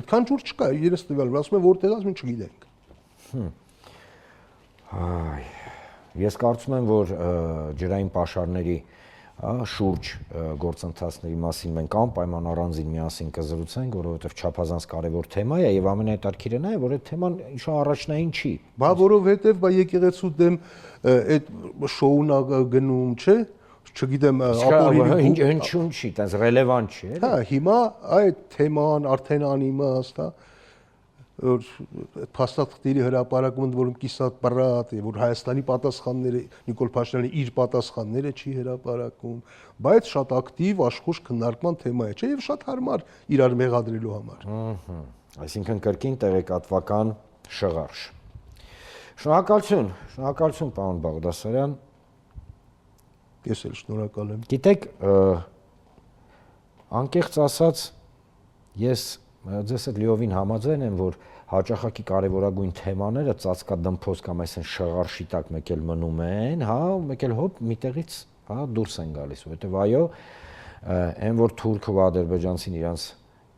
Այդքան ջուր չկա, երես տվյալ, ասում են որտեղից մենք չգիտենք։ Ես կարծում եմ, որ ջրային պաշարների շուրջ գործընթացների մասին մենք անպայման առանձին միասին կզրուցենք, որովհետև չափազանց կարևոր թեմա է եւ ամենահետաքրքիրը նա է, որ այդ թեման ինչ-որ առաջնային չի։ Բա որովհետև եկեղեցու դեմ այդ շոուն գնում, չէ՞, չգիտեմ, ապօրինի հնչյուն չի, այտենց ռելևանտ չի, էլի։ Հա, հիմա այդ թեման արդեն անիմաստ, հա, որ փաստաթղթերի հրապարակում ընդ որում կիսատ բռատ է, որ Հայաստանի պատասխանները Նիկոլ Փաշինյանը իր պատասխանները չի հրապարակում, բայց շատ ակտիվ աշխուժ քննարկման թեմա է, չէ՞, եւ շատ հարմար իրար մեղադրելու համար։ Այսինքն կրկին տեղեկատվական շղարշ։ Շնորհակալություն, պարոն Բաղդասարյան։ Ես էլ շնորհակալ եմ։ Գիտեք, անկեղծ ասած, ես ձեզ հետ լիովին համաձայն եմ, որ հաճախակի կարևորագույն թեմաները ծածկադմփոս կամ այսեն շղարշի տակ մեկ էլ մնում են, հա, մեկ էլ հոп միտեղից, հա, դուրս են գալիս, որովհետև այո, այն որ թուրքը ու ադրբեջանցին իրանց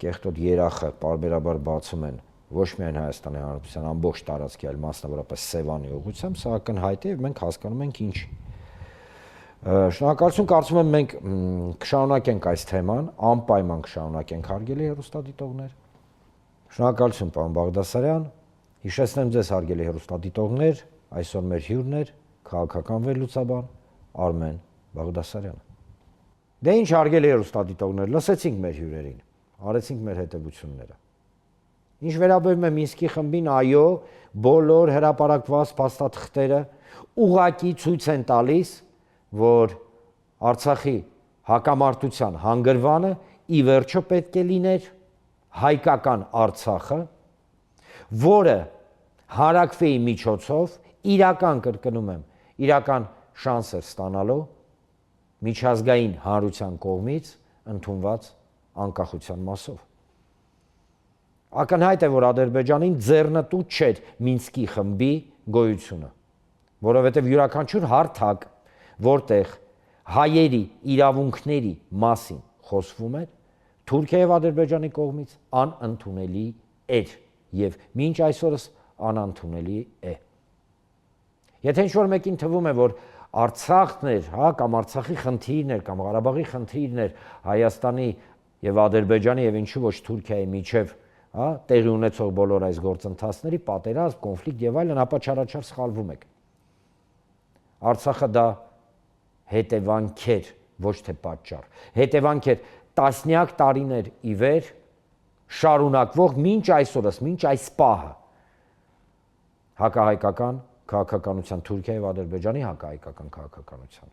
կեղտոտ երախը պարբերաբար բացում են ոչ միայն Հայաստանի Հանրապետության ամբողջ տարածքի, այլ մասնավորապես Սևանի ուղղությամբ, սա ակնհայտ է եւ մենք հասկանում ենք ինչի։ Շնորհակալություն, կարծում եմ մենք կշարունակենք այս թեման, անպայման կշարունակենք հարգելի հեռուստադիտողներ։ Շնորհակալություն, պարոն Բաղդասարյան։ Հիշեցնեմ ձեզ, հարգելի հեռուստադիտողներ, այսօր մեր հյուրն էր քաղաքական վերլուծաբան Արմեն Բաղդասարյանը։ Դե ինչ, հարգելի հեռուստադիտողներ, լսեցինք մեր հյուրերին, արեցինք մեր հետևությունները։ Ինչ վերաբերում է Մինսկի խմբին, այո, բոլոր հրապարակված փաստաթղթերը ուղղակի ցույց են տալիս, որ Արցախի հակամարտության հանգրվանը ի վերջո պետք է լիներ հայկական Արցախը, որը հարակվեի միջոցով կրկնում եմ, իրական շանսեր ստանալու միջազգային հանրության կողմից ընդունված անկախության մասով։ Ակնհայտ է, որ Ադրբեջանին ձեռնտու չէր Մինսկի խմբի գոյությունը, որովհետև յուրաքանչյուր հարթակ, որտեղ հայերի իրավունքների մասին խոսվում էր, Թուրքիայի եւ Ադրբեջանի կողմից անընդունելի էր եւ մինչ այսօրս անընդունելի է։ Եթե ինչ-որ մեկին թվում է, որ Արցախն էր, հա, կամ Արցախի խնդիրն էր, կամ Ղարաբաղի խնդիրն էր Հայաստանի եւ Ադրբեջանի եւ ինչու ոչ Թուրքիայի միջև, հա, տեղի ունեցող բոլոր այս գործընթացների, պատերազմ, կոնֆլիկտ եւ այլն, ապա չարաչար սխալվում եք։ Արցախը դա հետևանք էր, ոչ թե պատճառ։ Հետևանք էր տասնյակ տարիներ ի վեր շարունակվող մինչ այսօրս, մինչ այս պահը հակահայկական քաղաքականության, Թուրքիայի եւ Ադրբեջանի հակահայկական քաղաքականության։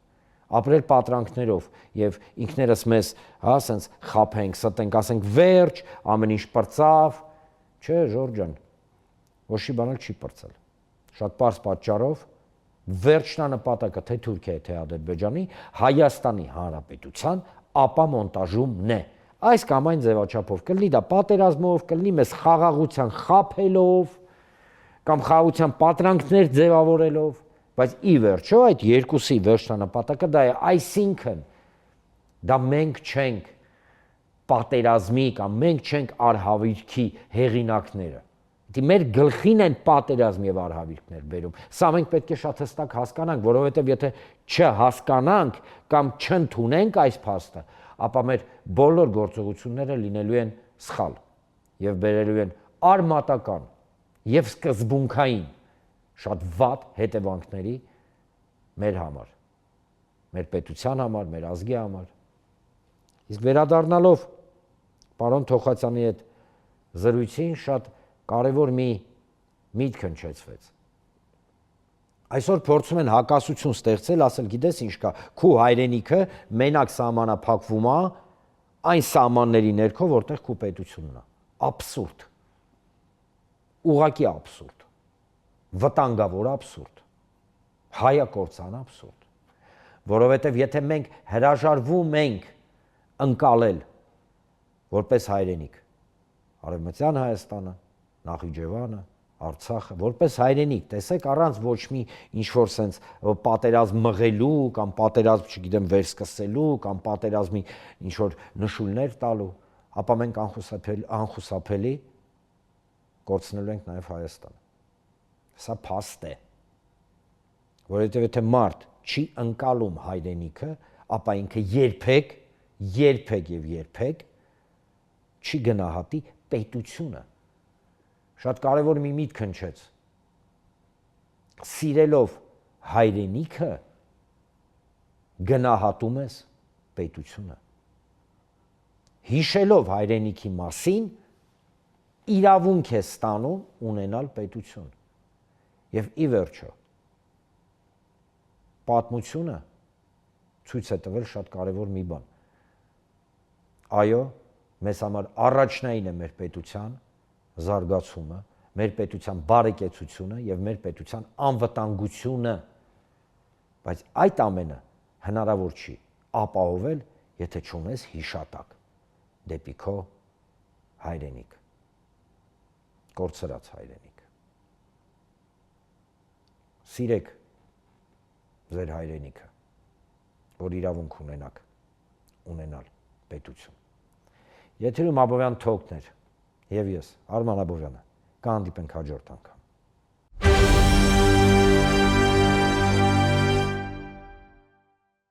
Ապրել պատրանքներով եւ ինքներս մեզ, հա, ասենց խափենք, ստենք, ասենք վերջ, ամեն ինչ պրծավ, չէ, Ժորժ ջան, ոչ մի բան չի պրծել։ Շատ պարզ պատճառով վերջնանպատակը թե Թուրքիայի, թե Ադրբեջանի, Հայաստանի Հանրապետության ապամոնտաժումն է։ այս կամ այն ձևաչափով, կլինի դա պատերազմով, կլինի մեզ խաղաղության խաբելով, կամ խաղաղության պատրանքներ ձևավորելով, բայց ի վերջո այդ երկուսի վերջնանպատակը դա է, այսինքն դա մենք չենք պատերազմի կամ մենք չենք արհավիրքի հեղինակները։ Դի մեր գլխին են պատերազմ եւ արհավիրքներ բերում։ Սա մենք պետք է շատ հստակ հասկանանք, որովհետեւ եթե չհասկանանք կամ չընդունենք այս փաստը, ապա մեր բոլոր գործողությունները լինելու են սխալ եւ բերելու են արմատական եւ սկզբունքային շատ վատ հետևանքների մեր համար, մեր պետության համար, մեր ազգի համար։ Իսկ վերադառնալով պարոն Թոխացյանի հետ զրույցին շատ կարևոր մի միտք հնչեցվեց։ Այսօր փորձում են հակասություն ստեղծել, ասել գիտես ինչ կա, քու հայրենիքը մենակ սահմանափակվում է այն սահմանների ներքո, որտեղ քու պետությունն է։ Աբսուրդ։ Ուղղակի աբսուրդ։ Վտանգավոր աբսուրդ։ Հայակորցան աբսուրդ։ Որովհետև եթե մենք հրաժարվում ենք ընկալել որպես հայրենիք Արևմտյան Հայաստանը, Նախիջևանը, Արցախը, որպես հայրենիք, տեսեք առանց ոչ մի ինչ-որ սենց պատերազմ մղելու կամ պատերազմ, չգիտեմ, վերսկսելու կամ պատերազմի ինչ-որ նշույլներ տալու, ապա մենք անխուսափելի կորցնելու ենք նաև Հայաստանը։ Սա փաստ է, որովհետև եթե մարդ չի ընկալում հայրենիքը, ապա ինքը երբեք չի գնահատի պետությունը։ Շատ կարևոր մի միտք հնչեց։ Սիրելով հայրենիքը գնահատում ես պետությունը։ Հիշելով հայրենիքի մասին իրավունք է ստանում ունենալ պետություն։ Եվ ի վերջո պատմությունը ցույց է տվել շատ կարևոր մի բան։ Այո, մեզ համար առաջնային է մեր պետության զարգացումը, մեր պետության բարեկեցությունը եւ մեր պետության անվտանգությունը, բայց այդ ամենը հնարավոր չի ապահովել, եթե չունես հիշատակ դեպի քո հայրենիք, կորցրած հայրենիք։ Սիրեք ձեր հայրենիքը, որ իրավունք ունենաք ունենալ պետություն։ Եթերում Աբովյան Թոքն էր, եւ ես, Արման Աբովյանը, կհանդիպենք հաջորդ անգամ։